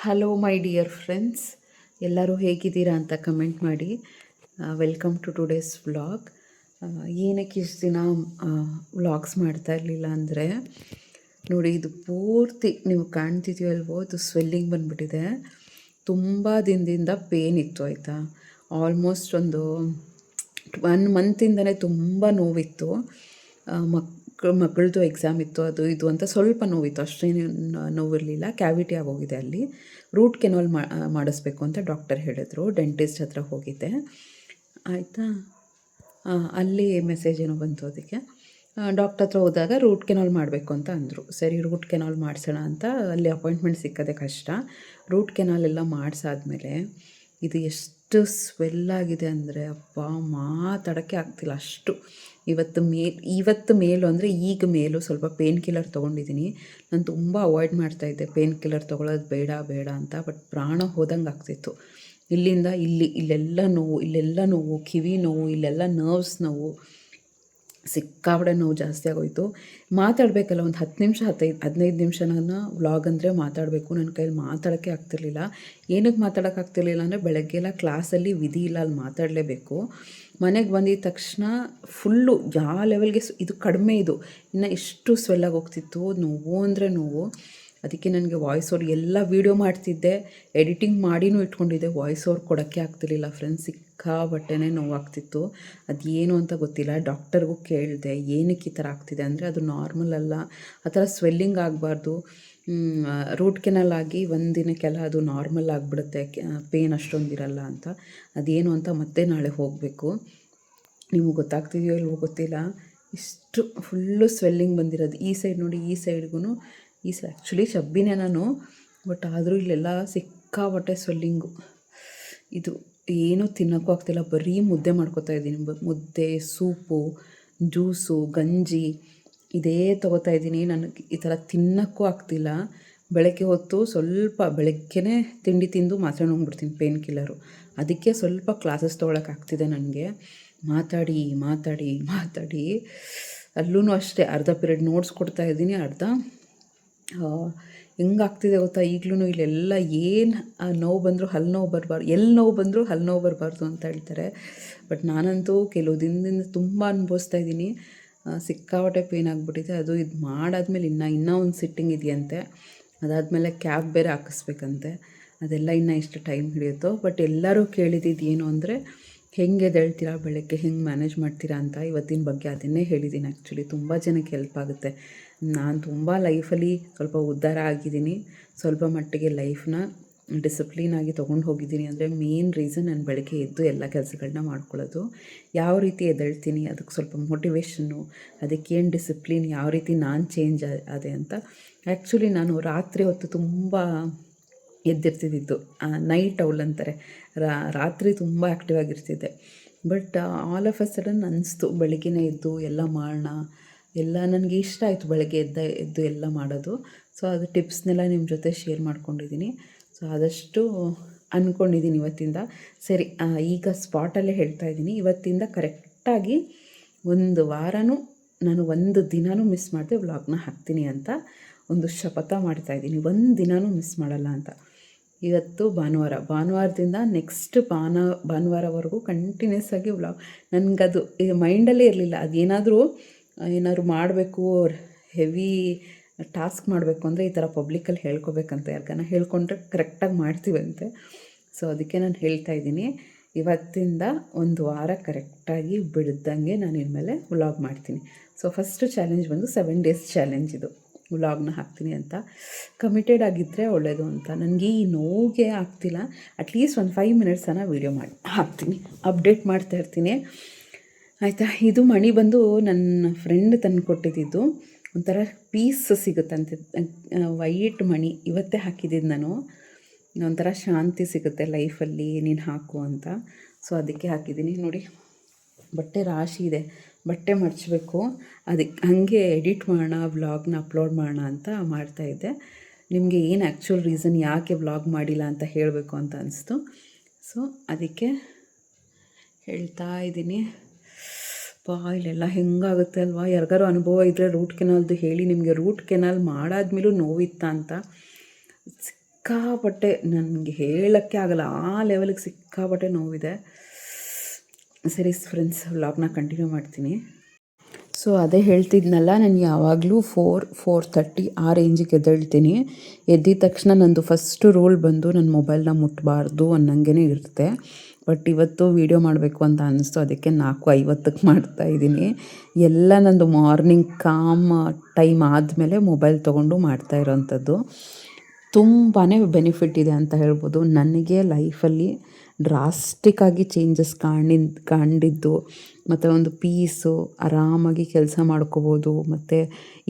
Hello my dear friends, ಎಲ್ಲರೂ ಹೇಗಿದ್ದೀರಾ ಅಂತ ಕಮೆಂಟ್ ಮಾಡಿ. Welcome to today's vlog. ಏನಕ್ಕೆ ಇಷ್ಟು ದಿನ ವ್ಲಾಗ್ಸ್ ಮಾಡ್ತಾ ಇರಲಿಲ್ಲ ಅಂದರೆ, ನೋಡಿ ಇದು ಪೂರ್ತಿ ನೀವು ಕಾಣ್ತಿದೆಯಲ್ವೋ, ಇದು ಸ್ವೆಲ್ಲಿಂಗ್ ಬಂದುಬಿಟ್ಟಿದೆ. ತುಂಬ ದಿನದಿಂದ ಪೇನ್ ಇತ್ತು ಆಯಿತಾ. ಆಲ್ಮೋಸ್ಟ್ ಒಂದು 1 ಮಂತಿಂದನೇ ತುಂಬ ನೋವಿತ್ತು. ಮಗಳದು ಎಕ್ಸಾಮ್ ಇತ್ತು, ಅದು ಇದು ಅಂತ ಸ್ವಲ್ಪ ನೋವಿತ್ತು, ಅಷ್ಟೇನು ನೋವಿರಲಿಲ್ಲ. ಕ್ಯಾವಿಟಿ ಆಗೋಗಿದೆ, ಅಲ್ಲಿ ರೂಟ್ ಕೆನಾಲ್ ಮಾಡಿಸ್ಬೇಕು ಅಂತ ಡಾಕ್ಟರ್ ಹೇಳಿದ್ರು. ಡೆಂಟಿಸ್ಟ್ ಹತ್ರ ಹೋಗಿದ್ದೆ ಆಯಿತಾ. ಅಲ್ಲಿ ಮೆಸೇಜ್ ಏನೋ ಬಂತು, ಅದಕ್ಕೆ ಡಾಕ್ಟರ್ ಹತ್ರ ಹೋದಾಗ ರೂಟ್ ಕೆನಾಲ್ ಮಾಡಬೇಕು ಅಂತ ಅಂದರು. ಸರಿ, ರೂಟ್ ಕೆನಾಲ್ ಮಾಡಿಸೋಣ ಅಂತ ಅಲ್ಲಿ ಅಪಾಯಿಂಟ್ಮೆಂಟ್ ಸಿಕ್ಕೋದೇ ಕಷ್ಟ. ರೂಟ್ ಕೆನಾಲ್ ಎಲ್ಲ ಮಾಡಿಸಾದ್ಮೇಲೆ ಇದು ಎಷ್ಟು ಸ್ವೆಲ್ಲಾಗಿದೆ ಅಂದರೆ ಅಪ್ಪ ಮಾತಾಡೋಕ್ಕೆ ಆಗ್ತಿಲ್ಲ ಅಷ್ಟು. ಇವತ್ತು ಮೇಲು ಅಂದರೆ ಈಗ ಮೇಲು ಸ್ವಲ್ಪ ಪೇನ್ ಕಿಲ್ಲರ್ ತೊಗೊಂಡಿದ್ದೀನಿ. ನಾನು ತುಂಬ ಅವಾಯ್ಡ್ ಮಾಡ್ತಾಯಿದ್ದೆ, ಪೇನ್ ಕಿಲ್ಲರ್ ತೊಗೊಳ್ಳೋದು ಬೇಡ ಅಂತ. ಬಟ್ ಪ್ರಾಣ ಹೋದಂಗೆ ಆಗ್ತಿತ್ತು. ಇಲ್ಲಿಂದ ಇಲ್ಲೆಲ್ಲ ನೋವು, ಕಿವಿ ನೋವು, ಇಲ್ಲೆಲ್ಲ ನರ್ವ್ಸ್ ನೋವು, ಸಿಕ್ಕಾಪಟ್ಟೆ ನೋವು ಜಾಸ್ತಿ ಆಗೋಯಿತು. ಮಾತಾಡಬೇಕಲ್ಲ, ಒಂದು 10 ನಿಮಿಷ 15 ನಿಮಿಷ ನಾನು ವ್ಲಾಗ್ ಅಂದರೆ ಮಾತಾಡಬೇಕು. ನನ್ನ ಕೈಯಲ್ಲಿ ಮಾತಾಡೋಕ್ಕೆ ಆಗ್ತಿರ್ಲಿಲ್ಲ. ಏನಕ್ಕೆ ಮಾತಾಡೋಕ್ಕಾಗ್ತಿರ್ಲಿಲ್ಲ ಅಂದರೆ, ಬೆಳಗ್ಗೆಲ್ಲ ಕ್ಲಾಸಲ್ಲಿ ವಿಧಿ ಇಲ್ಲ, ಅಲ್ಲಿ ಮಾತಾಡಲೇಬೇಕು. ಮನೆಗೆ ಬಂದಿದ್ದ ತಕ್ಷಣ ಫುಲ್ಲು ಯಾವ ಲೆವೆಲ್ಗೆ ಇದು ಕಡಿಮೆ, ಇದು ಇನ್ನು ಇಷ್ಟು ಸ್ವೆಲ್ಲಾಗಿ ಹೋಗ್ತಿತ್ತು. ನೋವು ಅಂದರೆ ನೋವು. ಅದಕ್ಕೆ ನನಗೆ ವಾಯ್ಸ್ ಓವರ್ ಎಲ್ಲ ವೀಡಿಯೋ ಮಾಡ್ತಿದ್ದೆ, ಎಡಿಟಿಂಗ್ ಮಾಡಿನೂ ಇಟ್ಕೊಂಡಿದ್ದೆ. ವಾಯ್ಸ್ ಓವರ್ ಕೊಡೋಕ್ಕೆ ಆಗ್ತಿರ್ಲಿಲ್ಲ ಫ್ರೆಂಡ್ಸ್. ಸಿಕ್ಕಾಪಟ್ಟೆನೇ ನೋವಾಗ್ತಿತ್ತು. ಅದೇನು ಅಂತ ಗೊತ್ತಿಲ್ಲ. ಡಾಕ್ಟರ್ಗೂ ಕೇಳಿದೆ ಏನಕ್ಕೆ ಈ ಥರ ಆಗ್ತಿದೆ ಅಂದರೆ, ಅದು ನಾರ್ಮಲ್ ಅಲ್ಲ, ಆ ಥರ ಸ್ವೆಲ್ಲಿಂಗ್ ಆಗಬಾರ್ದು. ರೂಟ್ ಕೆನಾಲ್ ಆಗಿ ಒಂದು ದಿನಕ್ಕೆಲ್ಲ ಅದು ನಾರ್ಮಲ್ ಆಗಿಬಿಡುತ್ತೆ, ಪೇನ್ ಅಷ್ಟೊಂದಿರಲ್ಲ ಅಂತ. ಅದೇನು ಅಂತ ಮತ್ತೆ ನಾಳೆ ಹೋಗಬೇಕು. ನಿಮಗೆ ಗೊತ್ತಾಗ್ತಿದೆಯೋ ಇಲ್ವೋ ಗೊತ್ತಿಲ್ಲ, ಇಷ್ಟು ಫುಲ್ಲು ಸ್ವೆಲ್ಲಿಂಗ್ ಬಂದಿರೋದು. ಈ ಸೈಡ್ ನೋಡಿ, ಈ ಸೈಡ್ಗೂ ಆ್ಯಕ್ಚುಲಿ ಶಬ್ಬಿನೇ ನಾನು, ಬಟ್ ಆದರೂ ಇಲ್ಲೆಲ್ಲ ಸಿಕ್ಕಾಪಟ್ಟೆ ಸ್ವೆಲ್ಲಿಂಗು. ಇದು ಏನೂ ತಿನ್ನೋಕ್ಕೂ ಆಗ್ತಿಲ್ಲ, ಬರೀ ಮುದ್ದೆ ಮಾಡ್ಕೊತಾ ಇದ್ದೀನಿ. ಮುದ್ದೆ, ಸೂಪು, ಜ್ಯೂಸು, ಗಂಜಿ ಇದೇ ತೊಗೋತಾ ಇದ್ದೀನಿ. ನನಗೆ ಈ ಥರ ತಿನ್ನೋಕ್ಕೂ ಆಗ್ತಿಲ್ಲ. ಬೆಳಗ್ಗೆ ಹೊತ್ತು ಸ್ವಲ್ಪ ಬೆಳಗ್ಗೆನೇ ತಿಂಡಿ ತಿಂದು ಮಾತ್ರೆ ನುಂಗ್ಬಿಡ್ತೀನಿ, ಪೇನ್ ಕಿಲ್ಲರು. ಅದಕ್ಕೆ ಸ್ವಲ್ಪ ಕ್ಲಾಸಸ್ ತೊಗೊಳಕ್ಕಾಗ್ತಿದೆ ನನಗೆ. ಮಾತಾಡಿ ಅಲ್ಲೂ ಅಷ್ಟೇ, ಅರ್ಧ ಪೀರಿಯಡ್ ನೋಟ್ಸ್ ಕೊಡ್ತಾ ಇದ್ದೀನಿ, ಅರ್ಧ ಹೆಂಗಾಗ್ತಿದೆ ಗೊತ್ತಾ. ಈಗಲೂ ಇಲ್ಲೆಲ್ಲ ಏನು ನೋವು ಬಂದರೂ ಹಲ್ಲು ನೋವು ಬರಬಾರ್ದು, ಎಲ್ಲಿ ನೋವು ಬಂದರೂ ಹಲ್ಲು ನೋವು ಬರಬಾರ್ದು ಅಂತ ಹೇಳ್ತಾರೆ. ಬಟ್ ನಾನಂತೂ ಕೆಲವು ದಿನದಿಂದ ತುಂಬ ಅನುಭವಿಸ್ತಾ ಇದ್ದೀನಿ. ಸಿಕ್ಕಾಪಟ್ಟೆ ಪೇನ್ ಆಗಿಬಿಟ್ಟಿದೆ. ಅದು ಇದು ಮಾಡಾದ್ಮೇಲೆ ಇನ್ನೂ ಒಂದು ಸಿಟ್ಟಿಂಗ್ ಇದೆಯಂತೆ. ಅದಾದಮೇಲೆ ಕ್ಯಾಬ್ ಬೇರೆ ಹಾಕಿಸ್ಬೇಕಂತೆ. ಅದೆಲ್ಲ ಇನ್ನೂ ಎಷ್ಟು ಟೈಮ್ ಹಿಡಿಯುತ್ತೋ. ಬಟ್ ಎಲ್ಲರೂ ಕೇಳಿದ್ದು ಏನು ಅಂದರೆ, ಹೆಂಗೆ ಎದ್ದೇಳ್ತೀರಾ ಬೆಳಗ್ಗೆ, ಹೆಂಗೆ ಮ್ಯಾನೇಜ್ ಮಾಡ್ತೀರಾ ಅಂತ. ಇವತ್ತಿನ ಬಗ್ಗೆ ಅದನ್ನೇ ಹೇಳಿದ್ದೀನಿ. ಆ್ಯಕ್ಚುಲಿ ತುಂಬ ಜನಕ್ಕೆ ಹೆಲ್ಪ್ ಆಗುತ್ತೆ. ನಾನು ತುಂಬ ಲೈಫಲ್ಲಿ ಸ್ವಲ್ಪ ಉದ್ಧಾರ ಆಗಿದ್ದೀನಿ. ಸ್ವಲ್ಪ ಮಟ್ಟಿಗೆ ಲೈಫ್ನ ಡಿಸಿಪ್ಲೀನಾಗಿ ತೊಗೊಂಡು ಹೋಗಿದ್ದೀನಿ. ಅಂದರೆ ಮೇನ್ ರೀಸನ್ ನಾನು ಬೆಳಗ್ಗೆ ಎದ್ದು ಎಲ್ಲ ಕೆಲಸಗಳನ್ನ ಮಾಡ್ಕೊಳ್ಳೋದು. ಯಾವ ರೀತಿ ಎದ್ದೇಳ್ತೀನಿ, ಅದಕ್ಕೆ ಸ್ವಲ್ಪ ಮೋಟಿವೇಶನ್ನು, ಅದಕ್ಕೇನು ಡಿಸಿಪ್ಲಿನ್, ಯಾವ ರೀತಿ ನಾನು ಚೇಂಜ್ ಆದೆ ಅಂತ. ಆ್ಯಕ್ಚುಲಿ ನಾನು ರಾತ್ರಿ ಹೊತ್ತು ತುಂಬ ಎದ್ದಿರ್ತಿದ್ದಿದ್ದು, ನೈಟ್ ಔಲ್ ಅಂತಾರೆ. ರಾತ್ರಿ ತುಂಬ ಆ್ಯಕ್ಟಿವ್ ಆಗಿರ್ತಿದ್ದೆ. But all of a sudden ಅನ್ನಿಸ್ತು ಬೆಳಗ್ಗೆನೇ ಎದ್ದು ಎಲ್ಲ ಮಾಡೋಣ, ಎಲ್ಲ ನನಗೆ ಇಷ್ಟ ಆಯಿತು ಬೆಳಗ್ಗೆ ಎದ್ದು ಎಲ್ಲ ಮಾಡೋದು. ಸೊ ಅದು ಟಿಪ್ಸ್ನೆಲ್ಲ ನಿಮ್ಮ ಜೊತೆ ಶೇರ್ ಮಾಡ್ಕೊಂಡಿದ್ದೀನಿ. ಸೊ ಆದಷ್ಟು ಅಂದ್ಕೊಂಡಿದ್ದೀನಿ ಇವತ್ತಿಂದ. ಸರಿ, ಈಗ ಸ್ಪಾಟಲ್ಲೇ ಹೇಳ್ತಾ ಇದ್ದೀನಿ. ಇವತ್ತಿಂದ ಕರೆಕ್ಟಾಗಿ 1 ವಾರನೂ ನಾನು ಒಂದು ದಿನವೂ ಮಿಸ್ ಮಾಡದೆ ವ್ಲಾಗ್ನ ಹಾಕ್ತೀನಿ ಅಂತ ಒಂದು ಶಪಥ ಮಾಡ್ತಾಯಿದ್ದೀನಿ. 1 ದಿನವೂ ಮಿಸ್ ಮಾಡಲ್ಲ ಅಂತ. ಇವತ್ತು ಭಾನುವಾರದಿಂದ ನೆಕ್ಸ್ಟ್ ಭಾನುವಾರವರೆಗೂ ಕಂಟಿನ್ಯೂಸ್ ಆಗಿ ವ್ಲಾಗ್. ನನಗದು ಮೈಂಡಲ್ಲೇ ಇರಲಿಲ್ಲ. ಅದೇನಾದರೂ ಮಾಡಬೇಕು, ಹೆವಿ ಟಾಸ್ಕ್ ಮಾಡಬೇಕು ಅಂದರೆ ಈ ಥರ ಪಬ್ಲಿಕಲ್ಲಿ ಹೇಳ್ಕೊಬೇಕಂತ. ಯಾಕಂದರೆ ಹೇಳ್ಕೊಂಡ್ರೆ ಕರೆಕ್ಟಾಗಿ ಮಾಡ್ತೀವಂತೆ. ಸೊ ಅದಕ್ಕೆ ನಾನು ಹೇಳ್ತಾ ಇದ್ದೀನಿ, ಇವತ್ತಿಂದ 1 ವಾರ ಕರೆಕ್ಟಾಗಿ ಬಿಡ್ದಂಗೆ ನಾನು ಇನ್ಮೇಲೆ ವ್ಲಾಗ್ ಮಾಡ್ತೀನಿ. ಸೊ ಫಸ್ಟು ಚಾಲೆಂಜ್ ಬಂದು 7 ಡೇಸ್ ಚಾಲೆಂಜ್. ಇದು ವ್ಲಾಗ್ನ ಹಾಕ್ತೀನಿ ಅಂತ. ಕಮಿಟೆಡ್ ಆಗಿದ್ದರೆ ಒಳ್ಳೆಯದು ಅಂತ. ನನಗೆ ಈ ನೋವಿಗೆ ಆಗ್ತಿಲ್ಲ. ಅಟ್ಲೀಸ್ಟ್ ಒಂದು 5 ಮಿನಿಟ್ಸನ್ನು ವೀಡಿಯೋ ಮಾಡಿ ಹಾಕ್ತೀನಿ, ಅಪ್ಡೇಟ್ ಮಾಡ್ತಾ ಇರ್ತೀನಿ ಆಯಿತಾ. ಇದು ಮಣಿ ಬಂದು ನನ್ನ ಫ್ರೆಂಡ್ ತಂದು ಕೊಟ್ಟಿದ್ದು. ಒಂಥರ ಪೀಸ್ ಸಿಗುತ್ತಂತೆ, ವೈಟ್ ಮಣಿ. ಇವತ್ತೇ ಹಾಕಿದ್ದಿದ್ದು ನಾನು. ಒಂಥರ ಶಾಂತಿ ಸಿಗುತ್ತೆ ಲೈಫಲ್ಲಿ ನೀನು ಹಾಕು ಅಂತ. ಸೊ ಅದಕ್ಕೆ ಹಾಕಿದ್ದೀನಿ. ನೋಡಿ, ಬಟ್ಟೆ ರಾಶಿ ಇದೆ, ಬಟ್ಟೆ ಮಡಚಬೇಕು. ಅದಕ್ಕೆ ಹಾಗೆ ಎಡಿಟ್ ಮಾಡೋಣ, ವ್ಲಾಗ್ನ ಅಪ್ಲೋಡ್ ಮಾಡೋಣ ಅಂತ ಮಾಡ್ತಾಯಿದ್ದೆ. ನಿಮಗೆ ಏನು ಆ್ಯಕ್ಚುಲ್ ರೀಸನ್ ಯಾಕೆ ವ್ಲಾಗ್ ಮಾಡಿಲ್ಲ ಅಂತ ಹೇಳಬೇಕು ಅಂತ ಅನಿಸ್ತು. ಸೊ ಅದಕ್ಕೆ ಹೇಳ್ತಾ ಇದ್ದೀನಿ. ಇಲ್ಲೆಲ್ಲ ಹೆಂಗಾಗುತ್ತೆ ಅಲ್ವಾ. ಯಾರಿಗಾರು ಅನುಭವ ಇದ್ದರೆ ರೂಟ್ ಕೆನಾಲ್ದು ಹೇಳಿ. ನಿಮಗೆ ರೂಟ್ ಕೆನಾಲ್ ಮಾಡಾದ್ಮೇಲೂ ನೋವಿತ್ತಾ ಅಂತ. ಸಿಕ್ಕಾಪಟ್ಟೆ ನನಗೆ ಹೇಳೋಕ್ಕೆ ಆಗಲ್ಲ, ಆ ಲೆವೆಲಿಗೆ ಸಿಕ್ಕಾಪಟ್ಟೆ ನೋವಿದೆ. ಸರಿ ಫ್ರೆಂಡ್ಸ್, ವ್ಲಾಗ್ನ ಕಂಟಿನ್ಯೂ ಮಾಡ್ತೀನಿ. ಸೊ ಅದೇ ಹೇಳ್ತಿದ್ನಲ್ಲ, ನಾನು ಯಾವಾಗಲೂ 4:30 ಆ ರೇಂಜಿಗೆ ಎದ್ದೇಳ್ತೀನಿ. ಎದ್ದಿದ ತಕ್ಷಣ ನಂದು ಫಸ್ಟು ರೂಲ್ ಬಂದು ನನ್ನ ಮೊಬೈಲ್ನ ಮುಟ್ಟಬಾರ್ದು ಅನ್ನಂಗೆ ಇರುತ್ತೆ. ಬಟ್ ಇವತ್ತು ವೀಡಿಯೋ ಮಾಡಬೇಕು ಅಂತ ಅನ್ನಿಸ್ತು, ಅದಕ್ಕೆ 4:50ಕ್ಕೆ ಮಾಡ್ತಾಯಿದ್ದೀನಿ. ಎಲ್ಲ ನಂದು ಮಾರ್ನಿಂಗ್ ಕಾಮ್ ಟೈಮ್ ಆದಮೇಲೆ ಮೊಬೈಲ್ ತೊಗೊಂಡು ಮಾಡ್ತಾ ಇರೋವಂಥದ್ದು. ತುಂಬಾ ಬೆನಿಫಿಟ್ ಇದೆ ಅಂತ ಹೇಳ್ಬೋದು. ನನಗೆ ಲೈಫಲ್ಲಿ ಡ್ರಾಸ್ಟಿಕ್ಕಾಗಿ ಚೇಂಜಸ್ ಕಂಡಿದ್ದು, ಮತ್ತು ಒಂದು ಪೀಸು, ಆರಾಮಾಗಿ ಕೆಲಸ ಮಾಡ್ಕೋಬೋದು, ಮತ್ತು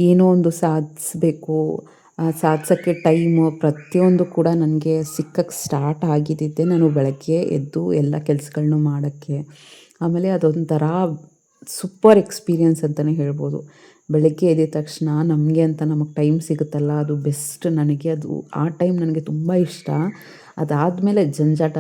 ಏನೋ ಒಂದು ಸಾಧಿಸ್ಬೇಕು, ಸಾಧಿಸೋಕ್ಕೆ ಟೈಮು ಪ್ರತಿಯೊಂದು ಕೂಡ ನನಗೆ ಸಿಕ್ಕಕ್ಕೆ ಸ್ಟಾರ್ಟ್ ಆಗಿದ್ದಿದ್ದೆ ನಾನು ಬೆಳಗ್ಗೆ ಎದ್ದು ಎಲ್ಲ ಕೆಲಸಗಳ್ನು ಮಾಡೋಕ್ಕೆ. ಆಮೇಲೆ ಅದೊಂಥರ ಸೂಪರ್ ಎಕ್ಸ್ಪೀರಿಯನ್ಸ್ ಅಂತಲೇ ಹೇಳ್ಬೋದು. ಬೆಳಗ್ಗೆ ಎದ್ದ ತಕ್ಷಣ ನಮಗೆ ಅಂತ ನಮಗೆ ಟೈಮ್ ಸಿಗುತ್ತಲ್ಲ, ಅದು ಬೆಸ್ಟ್. ನನಗೆ ಅದು ಆ ಟೈಮ್ ನನಗೆ ತುಂಬ ಇಷ್ಟ. ಅದಾದಮೇಲೆ ಜಂಜಾಟ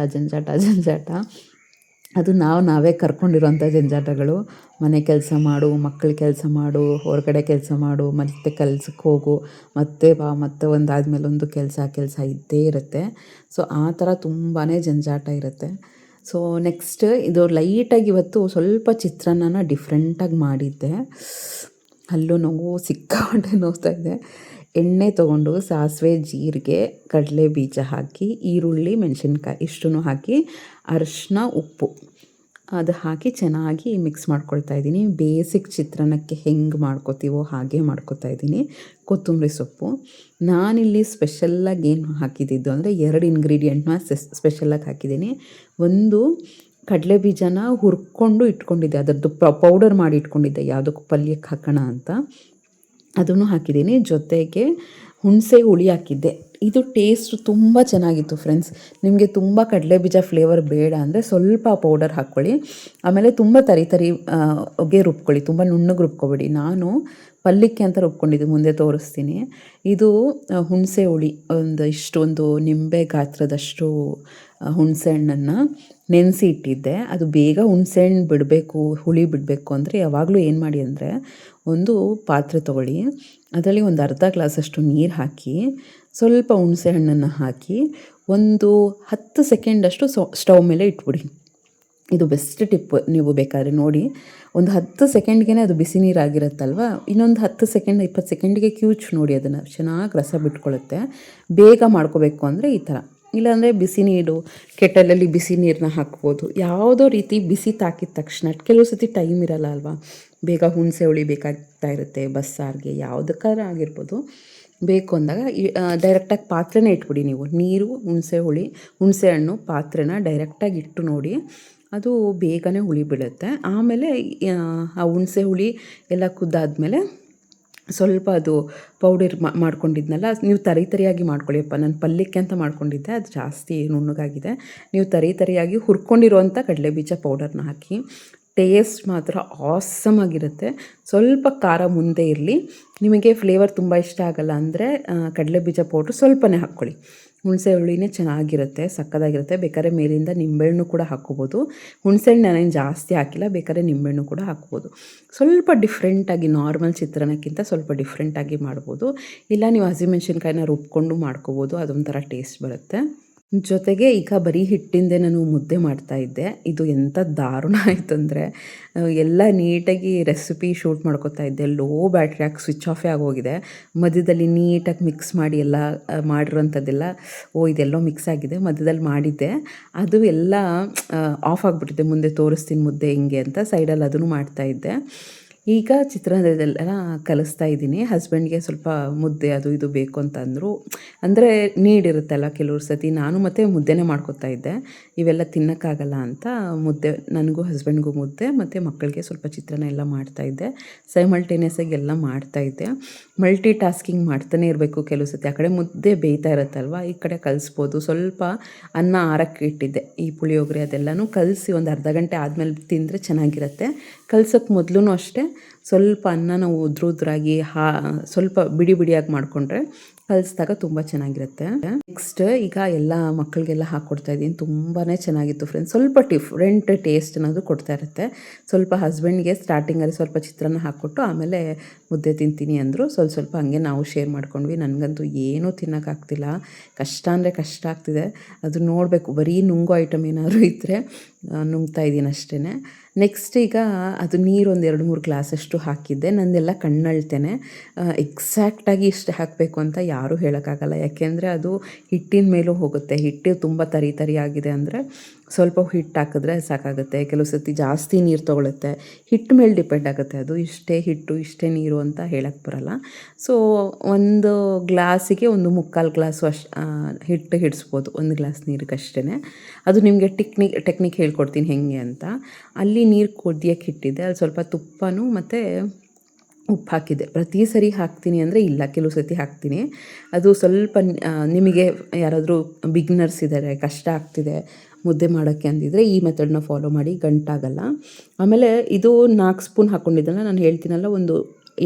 ಅದು ನಾವೇ ಕರ್ಕೊಂಡಿರೋಂಥ ಜಂಜಾಟಗಳು. ಮನೆ ಕೆಲಸ ಮಾಡು, ಮಕ್ಕಳ ಕೆಲಸ ಮಾಡು, ಹೊರಗಡೆ ಕೆಲಸ ಮಾಡು, ಮತ್ತೆ ಕೆಲ್ಸಕ್ಕೆ ಹೋಗು, ಮತ್ತೆ ಬಾ, ಮತ್ತೆ ಒಂದಾದಮೇಲೆ ಒಂದು ಕೆಲಸ ಇದ್ದೇ ಇರುತ್ತೆ. ಸೊ ಆ ಥರ ತುಂಬಾ ಜಂಜಾಟ ಇರುತ್ತೆ. ಸೊ ನೆಕ್ಸ್ಟ್ ಇದು ಲೈಟಾಗಿ ಇವತ್ತು ಸ್ವಲ್ಪ ಚಿತ್ರಾನ್ನನ ಡಿಫ್ರೆಂಟಾಗಿ ಮಾಡಿದ್ದೆ. ಅಲ್ಲೂ ನೋವು ಸಿಕ್ಕಾಪಟ್ಟೆ ನೋವ್ತಾಯಿದೆ. ಎಣ್ಣೆ ತೊಗೊಂಡು ಸಾಸಿವೆ, ಜೀರಿಗೆ, ಕಡಲೆ ಬೀಜ ಹಾಕಿ, ಈರುಳ್ಳಿ, ಮೆಣಸಿನ್ಕಾಯಿ ಇಷ್ಟನ್ನು ಹಾಕಿ, ಅರಿಶಿನ, ಉಪ್ಪು ಅದು ಹಾಕಿ ಚೆನ್ನಾಗಿ ಮಿಕ್ಸ್ ಮಾಡ್ಕೊಳ್ತಾ ಇದ್ದೀನಿ. ಬೇಸಿಕ್ ಚಿತ್ರಾನ್ನಕ್ಕೆ ಹೆಂಗೆ ಮಾಡ್ಕೋತೀವೋ ಹಾಗೆ ಮಾಡ್ಕೊತಾ ಇದ್ದೀನಿ. ಕೊತ್ತಂಬರಿ ಸೊಪ್ಪು ನಾನಿಲ್ಲಿ ಸ್ಪೆಷಲ್ಲಾಗಿ ಏನು ಹಾಕಿದ್ದು ಅಂದರೆ 2 ಇಂಗ್ರೀಡಿಯೆಂಟ್ನ ಸ್ಪೆಷಲಾಗಿ ಹಾಕಿದ್ದೀನಿ. ಒಂದು ಕಡಲೆ ಬೀಜನ ಹುರ್ಕೊಂಡು ಇಟ್ಕೊಂಡಿದ್ದೆ, ಅದರದ್ದು ಪೌಡರ್ ಮಾಡಿ ಇಟ್ಕೊಂಡಿದ್ದೆ, ಯಾವುದಕ್ಕೂ ಪಲ್ಯಕ್ಕೆ ಹಾಕೋಣ ಅಂತ, ಅದನ್ನು ಹಾಕಿದ್ದೀನಿ. ಜೊತೆಗೆ ಹುಣಸೆ ಹುಳಿ ಹಾಕಿದ್ದೆ. ಇದು ಟೇಸ್ಟ್ ತುಂಬ ಚೆನ್ನಾಗಿತ್ತು ಫ್ರೆಂಡ್ಸ್. ನಿಮಗೆ ತುಂಬ ಕಡಲೆ ಬೀಜ ಫ್ಲೇವರ್ ಬೇಡ ಅಂದರೆ ಸ್ವಲ್ಪ ಪೌಡರ್ ಹಾಕ್ಕೊಳ್ಳಿ. ಆಮೇಲೆ ತುಂಬ ತರಿ ರುಬ್ಕೊಳ್ಳಿ, ತುಂಬ ನುಣ್ಣಗೆ ರುಬ್ಕೊಬೇಡಿ. ನಾನು ಪಲ್ಯಕ್ಕೆ ಅಂತ ರುಬ್ಕೊಂಡಿದ್ದು, ಮುಂದೆ ತೋರಿಸ್ತೀನಿ. ಇದು ಹುಣಸೆ ಹುಳಿ ಒಂದು ನಿಂಬೆ ಗಾತ್ರದಷ್ಟು ಹುಣಸೆ ಹಣ್ಣನ್ನು ನೆನೆಸಿ ಇಟ್ಟಿದ್ದೆ. ಅದು ಬೇಗ ಹುಣಸೆ ಹಣ್ಣು ಬಿಡಬೇಕು, ಹುಳಿ ಬಿಡಬೇಕು ಅಂದರೆ ಯಾವಾಗಲೂ ಏನು ಮಾಡಿ ಅಂದರೆ, ಒಂದು ಪಾತ್ರೆ ತೊಗೊಳ್ಳಿ, ಅದರಲ್ಲಿ ಒಂದು ಅರ್ಧ ಗ್ಲಾಸಷ್ಟು ನೀರು ಹಾಕಿ, ಸ್ವಲ್ಪ ಹುಣಸೆ ಹಣ್ಣನ್ನು ಹಾಕಿ, ಒಂದು 10 ಸೆಕೆಂಡಷ್ಟು ಸ್ಟವ್ ಮೇಲೆ ಇಟ್ಬಿಡಿ. ಇದು ಬೆಸ್ಟ್ ಟಿಪ್. ನೀವು ಬೇಕಾದ್ರೆ ನೋಡಿ, ಒಂದು 10 ಸೆಕೆಂಡ್ಗೆ ಅದು ಬಿಸಿ ನೀರಾಗಿರುತ್ತಲ್ವ, ಇನ್ನೊಂದು 10 ಸೆಕೆಂಡ್ 20 ಸೆಕೆಂಡಿಗೆ ಕ್ಯೂಚ್ ನೋಡಿ, ಅದನ್ನು ಚೆನ್ನಾಗಿ ರಸ ಬಿಟ್ಕೊಳ್ಳುತ್ತೆ. ಬೇಗ ಮಾಡ್ಕೋಬೇಕು ಅಂದರೆ ಈ ಥರ. ಇಲ್ಲಾಂದರೆ ಬಿಸಿ ನೀರು, ಕೆಟಲಲ್ಲಿ ಬಿಸಿ ನೀರನ್ನ ಹಾಕ್ಬೋದು. ಯಾವುದೋ ರೀತಿ ಬಿಸಿ ತಾಕಿದ ತಕ್ಷಣ, ಕೆಲವು ಸತಿ ಟೈಮ್ ಇರಲ್ಲ ಅಲ್ವಾ, ಬೇಗ ಹುಣಸೆ ಹುಳಿ ಬೇಕಾಗ್ತಾ ಇರುತ್ತೆ, ಬಸ್ಸಾರಿಗೆ ಯಾವುದಕ್ಕಾದ್ರೂ ಆಗಿರ್ಬೋದು. ಬೇಕು ಅಂದಾಗ ಡೈರೆಕ್ಟಾಗಿ ಪಾತ್ರೆನೇ ಇಟ್ಬಿಡಿ ನೀವು. ನೀರು, ಹುಣಸೆ ಹಣ್ಣು ಪಾತ್ರೆನ ಡೈರೆಕ್ಟಾಗಿ ಇಟ್ಟು ನೋಡಿ, ಅದು ಬೇಗನೆ ಹುಳಿ ಬಿಡುತ್ತೆ. ಆಮೇಲೆ ಆ ಹುಣಸೆ ಹುಳಿ ಎಲ್ಲ ಕುದ್ದಾದಮೇಲೆ ಸ್ವಲ್ಪ ಅದು ಪೌಡರ್ ಮಾಡ್ಕೊಂಡಿದ್ನಲ್ಲ, ನೀವು ತರಿಯಾಗಿ ಮಾಡ್ಕೊಳ್ಳಿಯಪ್ಪ. ನಾನು ಪಲ್ಯಕ್ಕೆ ಅಂತ ಮಾಡ್ಕೊಂಡಿದ್ದೆ, ಅದು ಜಾಸ್ತಿ ನುಣ್ಣಗಾಗಿದೆ. ನೀವು ತರಿಯಾಗಿ ಹುರ್ಕೊಂಡಿರುವಂಥ ಕಡಲೆಬೀಜ ಪೌಡರ್ನ ಹಾಕಿ. ಟೇಸ್ಟ್ ಮಾತ್ರ ಆಸಮ್ ಆಗಿರುತ್ತೆ. ಸ್ವಲ್ಪ ಖಾರ ಮುಂದೆ ಇರಲಿ. ನಿಮಗೆ ಫ್ಲೇವರ್ ತುಂಬ ಇಷ್ಟ ಆಗಲ್ಲ ಅಂದರೆ ಕಡಲೆಬೀಜ ಪೌಡ್ರ್ ಸ್ವಲ್ಪನೇ ಹಾಕ್ಕೊಳ್ಳಿ. ಹುಣಸೆ ಹುಳಿನೇ ಚೆನ್ನಾಗಿರುತ್ತೆ, ಸಕ್ಕತ್ತಾಗಿರುತ್ತೆ. ಬೇಕಾದ್ರೆ ಮೇಲಿಂದ ನಿಂಬೆಹಣ್ಣು ಕೂಡ ಹಾಕ್ಕೋಬೋದು. ಹುಣಸೆಹಣ್ಣು ನಾನೇನು ಜಾಸ್ತಿ ಹಾಕಿಲ್ಲ, ಬೇಕಾದ್ರೆ ನಿಂಬೆಹಣ್ಣು ಕೂಡ ಹಾಕ್ಬೋದು. ಸ್ವಲ್ಪ ಡಿಫ್ರೆಂಟಾಗಿ, ನಾರ್ಮಲ್ ಚಿತ್ರಾನ್ನಕ್ಕಿಂತ ಸ್ವಲ್ಪ ಡಿಫ್ರೆಂಟಾಗಿ ಮಾಡ್ಬೋದು. ಇಲ್ಲ ನೀವು ಹಸಿಮೆಣ್ಸಿನ್ಕಾಯಿನ ರುಬ್ಕೊಂಡು ಮಾಡ್ಕೋಬೋದು, ಅದೊಂಥರ ಟೇಸ್ಟ್ ಬರುತ್ತೆ. ಜೊತೆಗೆ ಈಗ ಬರೀ ಹಿಟ್ಟಿಂದೆ ನಾನು ಮುದ್ದೆ ಮಾಡ್ತಾಯಿದ್ದೆ. ಇದು ಎಂಥ ದಾರುಣ ಆಯಿತು ಅಂದರೆ, ಎಲ್ಲ ನೀಟಾಗಿ ರೆಸಿಪಿ ಶೂಟ್ ಮಾಡ್ಕೋತಾ ಇದ್ದೆ. ಲೋ ಬ್ಯಾಟ್ರಿಯಾಗಿ ಸ್ವಿಚ್ ಆಫೇ ಆಗೋಗಿದೆ. ಮಧ್ಯದಲ್ಲಿ ನೀಟಾಗಿ ಮಿಕ್ಸ್ ಮಾಡಿ ಎಲ್ಲ ಮಾಡಿರೋಂಥದ್ದೆಲ್ಲ ಇದೆಲ್ಲೋ ಮಿಕ್ಸ್ ಆಗಿದೆ. ಮಧ್ಯದಲ್ಲಿ ಮಾಡಿದ್ದೆ, ಅದು ಎಲ್ಲ ಆಫ್ ಆಗಿಬಿಟ್ಟಿದೆ. ಮುಂದೆ ತೋರಿಸ್ತೀನಿ ಮುದ್ದೆ ಹಿಂಗೆ ಅಂತ. ಸೈಡಲ್ಲಿ ಅದನ್ನು ಮಾಡ್ತಾಯಿದ್ದೆ. ಈಗ ಚಿತ್ರಾನ್ನದೆಲ್ಲ ಕಲಿಸ್ತಾ ಇದ್ದೀನಿ. ಹಸ್ಬೆಂಡ್ಗೆ ಸ್ವಲ್ಪ ಮುದ್ದೆ ಅದು ಇದು ಬೇಕು ಅಂತ ಅಂದರು. ಅಂದರೆ ನೀಡಿರುತ್ತಲ್ಲ ಕೆಲವ್ರು ಸತಿ. ನಾನು ಮತ್ತು ಮುದ್ದೆನೇ ಮಾಡ್ಕೊತಾ ಇದ್ದೆ, ಇವೆಲ್ಲ ತಿನ್ನೋಕ್ಕಾಗಲ್ಲ ಅಂತ. ಮುದ್ದೆ ನನಗೂ ಹಸ್ಬೆಂಡ್ಗೂ ಮುದ್ದೆ, ಮತ್ತು ಮಕ್ಕಳಿಗೆ ಸ್ವಲ್ಪ ಚಿತ್ರಾನ್ನ ಎಲ್ಲ ಮಾಡ್ತಾಯಿದ್ದೆ. ಸೈಮಲ್ಟೇನಿಯಸ್ಸಾಗಿ ಎಲ್ಲ ಮಾಡ್ತಾಯಿದ್ದೆ. ಮಲ್ಟಿ ಟಾಸ್ಕಿಂಗ್ ಮಾಡ್ತಾನೆ ಇರಬೇಕು. ಕೆಲವು ಸತಿ ಆ ಕಡೆ ಮುದ್ದೆ ಬೇಯ್ತಾ ಇರುತ್ತಲ್ವ, ಈ ಕಡೆ ಕಲಿಸ್ಬೋದು. ಸ್ವಲ್ಪ ಅನ್ನ ಆರಕ್ಕೆ ಇಟ್ಟಿದ್ದೆ, ಈ ಪುಳಿಯೋಗರೆ ಅದೆಲ್ಲನೂ ಕಲಸಿ ಒಂದು ಅರ್ಧ ಗಂಟೆ ಆದಮೇಲೆ ತಿಂದರೆ ಚೆನ್ನಾಗಿರುತ್ತೆ. ಕಲ್ಸೋಕ್ಕೆ ಮೊದಲು ಅಷ್ಟೇ ಸ್ವಲ್ಪ ಅನ್ನನ ಉದ್ರಾಗಿ ಸ್ವಲ್ಪ ಬಿಡಿಯಾಗಿ ಮಾಡಿಕೊಂಡ್ರೆ ಕಲಿಸಿದಾಗ ತುಂಬ ಚೆನ್ನಾಗಿರುತ್ತೆ. ನೆಕ್ಸ್ಟ್ ಈಗ ಎಲ್ಲ ಮಕ್ಕಳಿಗೆಲ್ಲ ಹಾಕ್ಕೊಡ್ತಾ ಇದ್ದೀನಿ. ತುಂಬಾ ಚೆನ್ನಾಗಿತ್ತು ಫ್ರೆಂಡ್ಸ್. ಸ್ವಲ್ಪ ಡಿಫ್ರೆಂಟ್ ಟೇಸ್ಟ್ ಅನ್ನೋದು ಕೊಡ್ತಾ ಇರುತ್ತೆ. ಸ್ವಲ್ಪ ಹಸ್ಬೆಂಡ್ಗೆ ಸ್ಟಾರ್ಟಿಂಗಲ್ಲಿ ಸ್ವಲ್ಪ ಚಿತ್ರಾನ್ನ ಹಾಕ್ಕೊಟ್ಟು ಆಮೇಲೆ ಮುದ್ದೆ ತಿಂತೀನಿ ಅಂದರು. ಸ್ವಲ್ಪ ಹಂಗೆ ನಾವು ಶೇರ್ ಮಾಡ್ಕೊಂಡ್ವಿ. ನನಗಂತೂ ಏನೂ ತಿನ್ನೋಕ್ಕಾಗ್ತಿಲ್ಲ, ಕಷ್ಟ ಅಂದರೆ ಕಷ್ಟ ಆಗ್ತಿದೆ. ಅದು ನೋಡಬೇಕು, ಬರೀ ನುಂಗೋ ಐಟಮ್ ಏನಾದರೂ ಇದ್ದರೆ ನುಂಗ್ತಾ ಇದ್ದೀನಿ ಅಷ್ಟೇ. ನೆಕ್ಸ್ಟ್ ಈಗ ಅದು ನೀರು ಒಂದು 2-3 ಗ್ಲಾಸಷ್ಟು ಹಾಕಿದ್ದೆ. ನಂದೆಲ್ಲ ಕಣ್ಣಳ್ತೇನೆ, ಎಕ್ಸಾಕ್ಟಾಗಿ ಇಷ್ಟು ಹಾಕಬೇಕು ಅಂತ ಯಾರೂ ಹೇಳೋಕ್ಕಾಗಲ್ಲ. ಯಾಕೆಂದರೆ ಅದು ಹಿಟ್ಟಿನ ಮೇಲೂ ಹೋಗುತ್ತೆ. ಹಿಟ್ಟು ತುಂಬ ತರಿ ಆಗಿದೆ ಅಂದರೆ ಸ್ವಲ್ಪ ಹಿಟ್ಟು ಹಾಕಿದ್ರೆ ಸಾಕಾಗುತ್ತೆ. ಕೆಲವು ಸರ್ತಿ ಜಾಸ್ತಿ ನೀರು ತೊಗೊಳುತ್ತೆ. ಹಿಟ್ಟು ಮೇಲೆ ಡಿಪೆಂಡ್ ಆಗುತ್ತೆ. ಅದು ಇಷ್ಟೇ ಹಿಟ್ಟು ಇಷ್ಟೇ ನೀರು ಅಂತ ಹೇಳಕ್ಕೆ ಬರಲ್ಲ. ಸೊ ಒಂದು ಗ್ಲಾಸಿಗೆ ಒಂದು 3/4 ಗ್ಲಾಸು ಹಿಟ್ಟು ಹಿಡಿಸ್ಬೋದು, ಒಂದು ಗ್ಲಾಸ್ ನೀರಿಗಷ್ಟೇ. ಅದು ನಿಮಗೆ ಟೆಕ್ನಿಕ್ ಹೇಳ್ಕೊಡ್ತೀನಿ ಹೇಗೆ ಅಂತ. ಅಲ್ಲಿ ನೀರು ಕುದಿಯೋಕ್ಕೆ ಇಟ್ಟಿದ್ದೆ. ಅಲ್ಲಿ ಸ್ವಲ್ಪ ತುಪ್ಪನೂ ಮತ್ತು ಉಪ್ಪು ಹಾಕಿದ್ದೆ. ಪ್ರತಿ ಸರಿ ಹಾಕ್ತೀನಿ ಅಂದರೆ ಇಲ್ಲ, ಕೆಲವು ಸರ್ತಿ ಹಾಕ್ತೀನಿ. ಅದು ಸ್ವಲ್ಪ ನಿಮಗೆ ಯಾರಾದರೂ ಬಿಗ್ನರ್ಸ್ ಇದ್ದಾರೆ, ಕಷ್ಟ ಆಗ್ತಿದೆ ಮುದ್ದೆ ಮಾಡೋಕ್ಕೆ ಅಂದಿದ್ರೆ ಈ ಮೆಥಡನ್ನ ಫಾಲೋ ಮಾಡಿ, ಗಂಟಾಗಲ್ಲ. ಆಮೇಲೆ ಇದು 4 ಸ್ಪೂನ್ ಹಾಕ್ಕೊಂಡಿದ್ದಲ್ಲ, ನಾನು ಹೇಳ್ತೀನಲ್ಲ, ಒಂದು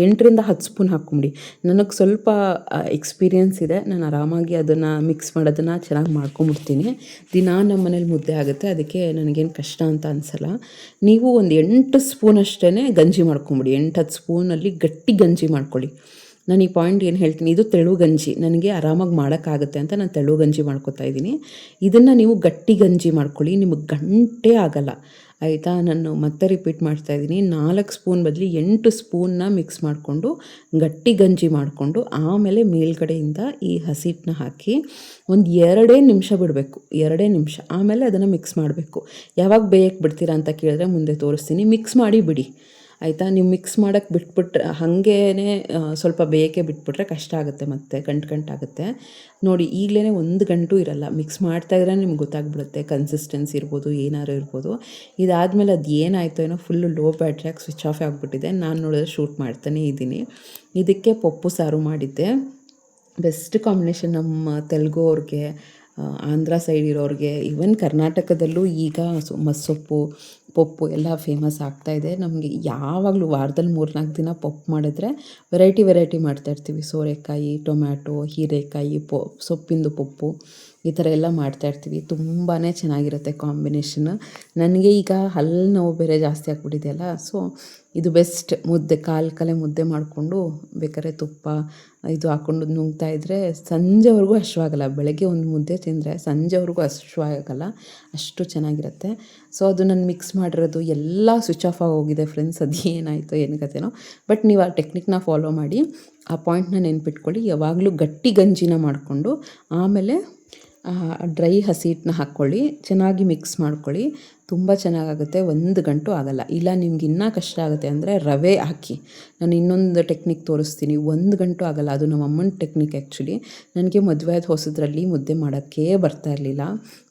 8-10 ಸ್ಪೂನ್ ಹಾಕ್ಕೊಂಬಿಡಿ. ನನಗೆ ಸ್ವಲ್ಪ ಎಕ್ಸ್ಪೀರಿಯೆನ್ಸ್ ಇದೆ, ನಾನು ಆರಾಮಾಗಿ ಅದನ್ನು ಮಿಕ್ಸ್ ಮಾಡೋದನ್ನು ಚೆನ್ನಾಗಿ ಮಾಡ್ಕೊಂಬಿಡ್ತೀನಿ. ದಿನಾ ನಮ್ಮ ಮನೇಲಿ ಮುದ್ದೆ ಆಗುತ್ತೆ, ಅದಕ್ಕೆ ನನಗೇನು ಕಷ್ಟ ಅಂತ ಅನಿಸಲ್ಲ. ನೀವು ಒಂದು 8 ಸ್ಪೂನ್ ಅಷ್ಟೇ ಗಂಜಿ ಮಾಡ್ಕೊಂಬಿಡಿ. 8-10 ಸ್ಪೂನಲ್ಲಿ ಗಟ್ಟಿ ಗಂಜಿ ಮಾಡ್ಕೊಳ್ಳಿ. ನಾನು ಈ ಪಾಯಿಂಟ್ ಏನು ಹೇಳ್ತೀನಿ, ಇದು ತೆಳು ಗಂಜಿ, ನನಗೆ ಆರಾಮಾಗಿ ಮಾಡೋಕ್ಕಾಗುತ್ತೆ ಅಂತ ನಾನು ತೆಳು ಗಂಜಿ ಮಾಡ್ಕೊತಾ ಇದ್ದೀನಿ. ಇದನ್ನು ನೀವು ಗಟ್ಟಿ ಗಂಜಿ ಮಾಡ್ಕೊಳ್ಳಿ, ನಿಮಗೆ ಗಂಟೆ ಆಗಲ್ಲ, ಆಯಿತಾ. ನಾನು ಮತ್ತೆ ರಿಪೀಟ್ ಮಾಡ್ತಾಯಿದ್ದೀನಿ, 4 ಸ್ಪೂನ್ ಬದಲು 8 ಸ್ಪೂನ್ನ ಮಿಕ್ಸ್ ಮಾಡಿಕೊಂಡು ಗಟ್ಟಿ ಗಂಜಿ ಮಾಡಿಕೊಂಡು ಆಮೇಲೆ ಮೇಲ್ಗಡೆಯಿಂದ ಈ ಹಸಿಟ್ಟನ್ನ ಹಾಕಿ ಒಂದು 2 ನಿಮಿಷ ಬಿಡಬೇಕು. 2 ನಿಮಿಷ ಆಮೇಲೆ ಅದನ್ನು ಮಿಕ್ಸ್ ಮಾಡಬೇಕು. ಯಾವಾಗ ಬೇಯಕ್ಕೆ ಬಿಡ್ತೀರಾ ಅಂತ ಕೇಳಿದ್ರೆ ಮುಂದೆ ತೋರಿಸ್ತೀನಿ. ಮಿಕ್ಸ್ ಮಾಡಿ ಬಿಡಿ, ಆಯಿತಾ. ನೀವು ಮಿಕ್ಸ್ ಮಾಡೋಕ್ಕೆ ಬಿಟ್ಬಿಟ್ರೆ ಹಾಗೇ ಸ್ವಲ್ಪ ಬೇಯಕ್ಕೆ ಬಿಟ್ಬಿಟ್ರೆ ಕಷ್ಟ ಆಗುತ್ತೆ, ಮತ್ತು ಗಂಟಾಗುತ್ತೆ. ನೋಡಿ, ಈಗಲೇ 1 ಗಂಟು ಇರಲ್ಲ, ಮಿಕ್ಸ್ ಮಾಡ್ತಾಯಿದ್ರೆ ನಿಮ್ಗೆ ಗೊತ್ತಾಗ್ಬಿಡುತ್ತೆ ಕನ್ಸಿಸ್ಟೆನ್ಸಿ ಇರ್ಬೋದು, ಏನಾರು ಇರ್ಬೋದು. ಇದಾದಮೇಲೆ ಅದು ಏನಾಯಿತು ಏನೋ ಫುಲ್ಲು ಲೋ ಬ್ಯಾಟ್ರಿಯಾಗಿ ಸ್ವಿಚ್ ಆಫ್ ಆಗಿಬಿಟ್ಟಿದೆ. ನಾನು ನೋಡಿದ್ರೆ ಶೂಟ್ ಮಾಡ್ತಾನೇ ಇದ್ದೀನಿ. ಇದಕ್ಕೆ ಪಪ್ಪು ಸಾರು ಮಾಡಿದ್ದೆ. ಬೆಸ್ಟ್ ಕಾಂಬಿನೇಷನ್ ನಮ್ಮ ತೆಲುಗು ಅವ್ರಿಗೆ, ಆಂಧ್ರ ಸೈಡ್ ಇರೋರಿಗೆ, ಈವನ್ ಕರ್ನಾಟಕದಲ್ಲೂ ಈಗ ಮಸ್ಸೊಪ್ಪು ಪಪ್ಪು ಎಲ್ಲ ಫೇಮಸ್ ಆಗ್ತಾಯಿದೆ. ನಮಗೆ ಯಾವಾಗಲೂ ವಾರದಲ್ಲಿ 3-4 ದಿನ ಪಪ್ಪು ಮಾಡಿದ್ರೆ ವೆರೈಟಿ ಮಾಡ್ತಾಯಿರ್ತೀವಿ. ಸೋರೆಕಾಯಿ, ಟೊಮ್ಯಾಟೊ, ಹೀರೆಕಾಯಿ, ಸೊಪ್ಪಿಂದು ಪಪ್ಪು, ಈ ಥರ ಎಲ್ಲ ಮಾಡ್ತಾಯಿರ್ತೀವಿ. ತುಂಬಾ ಚೆನ್ನಾಗಿರುತ್ತೆ ಕಾಂಬಿನೇಷನ್. ನನಗೆ ಈಗ ಹಲ್ಲು ನೋವು ಬೇರೆ ಜಾಸ್ತಿ ಆಗ್ಬಿಟ್ಟಿದೆಯಲ್ಲ, ಸೊ ಇದು ಬೆಸ್ಟ್. ಮುದ್ದೆ ಕಾಲೆ ಮುದ್ದೆ ಮಾಡಿಕೊಂಡು ಬೇಕಾದ್ರೆ ತುಪ್ಪ ಇದು ಹಾಕ್ಕೊಂಡು ನುಂಗ್ತಾ ಇದ್ದರೆ ಸಂಜೆವರೆಗೂ ಹಶ್ವಾಗಲ್ಲ. ಬೆಳಗ್ಗೆ ಒಂದು ಮುದ್ದೆ ತಿಂದರೆ ಸಂಜೆವರೆಗೂ ಹಶ್ವಾಗಲ್ಲ, ಅಷ್ಟು ಚೆನ್ನಾಗಿರುತ್ತೆ. ಸೊ ಅದು ನಾನು ಮಿಕ್ಸ್ ಮಾಡಿರೋದು ಎಲ್ಲ ಸ್ವಿಚ್ ಆಫ್ ಆಗೋಗಿದೆ ಫ್ರೆಂಡ್ಸ್. ಅದು ಏನಾಯಿತು ಏನು ಕಥೆನೋ, ಬಟ್ ನೀವು ಆ ಟೆಕ್ನಿಕ್ನ ಫಾಲೋ ಮಾಡಿ, ಆ ಪಾಯಿಂಟ್ನ ನೆನ್ಪಿಟ್ಕೊಳ್ಳಿ. ಯಾವಾಗಲೂ ಗಟ್ಟಿ ಗಂಜಿನ ಮಾಡಿಕೊಂಡು ಆಮೇಲೆ ಡ್ರೈ ಹಸಿ ಹಿಟ್ಟನ್ನ ಹಾಕ್ಕೊಳ್ಳಿ, ಚೆನ್ನಾಗಿ ಮಿಕ್ಸ್ ಮಾಡ್ಕೊಳ್ಳಿ. ತುಂಬ ಚೆನ್ನಾಗಾಗುತ್ತೆ, 1 ಗಂಟು ಆಗೋಲ್ಲ. ಇಲ್ಲ ನಿಮ್ಗೆ ಇನ್ನೂ ಕಷ್ಟ ಆಗುತ್ತೆ ಅಂದರೆ ರವೆ ಹಾಕಿ. ನಾನು ಇನ್ನೊಂದು ಟೆಕ್ನಿಕ್ ತೋರಿಸ್ತೀನಿ, 1 ಗಂಟು ಆಗೋಲ್ಲ. ಅದು ನಮ್ಮ ಅಮ್ಮನ ಟೆಕ್ನಿಕ್ ಆ್ಯಕ್ಚುಲಿ. ನನಗೆ ಮದುವೆ ಆದ ಹೊಸದ್ರಲ್ಲಿ ಮುದ್ದೆ ಮಾಡೋಕ್ಕೆ ಬರ್ತಾ ಇರಲಿಲ್ಲ,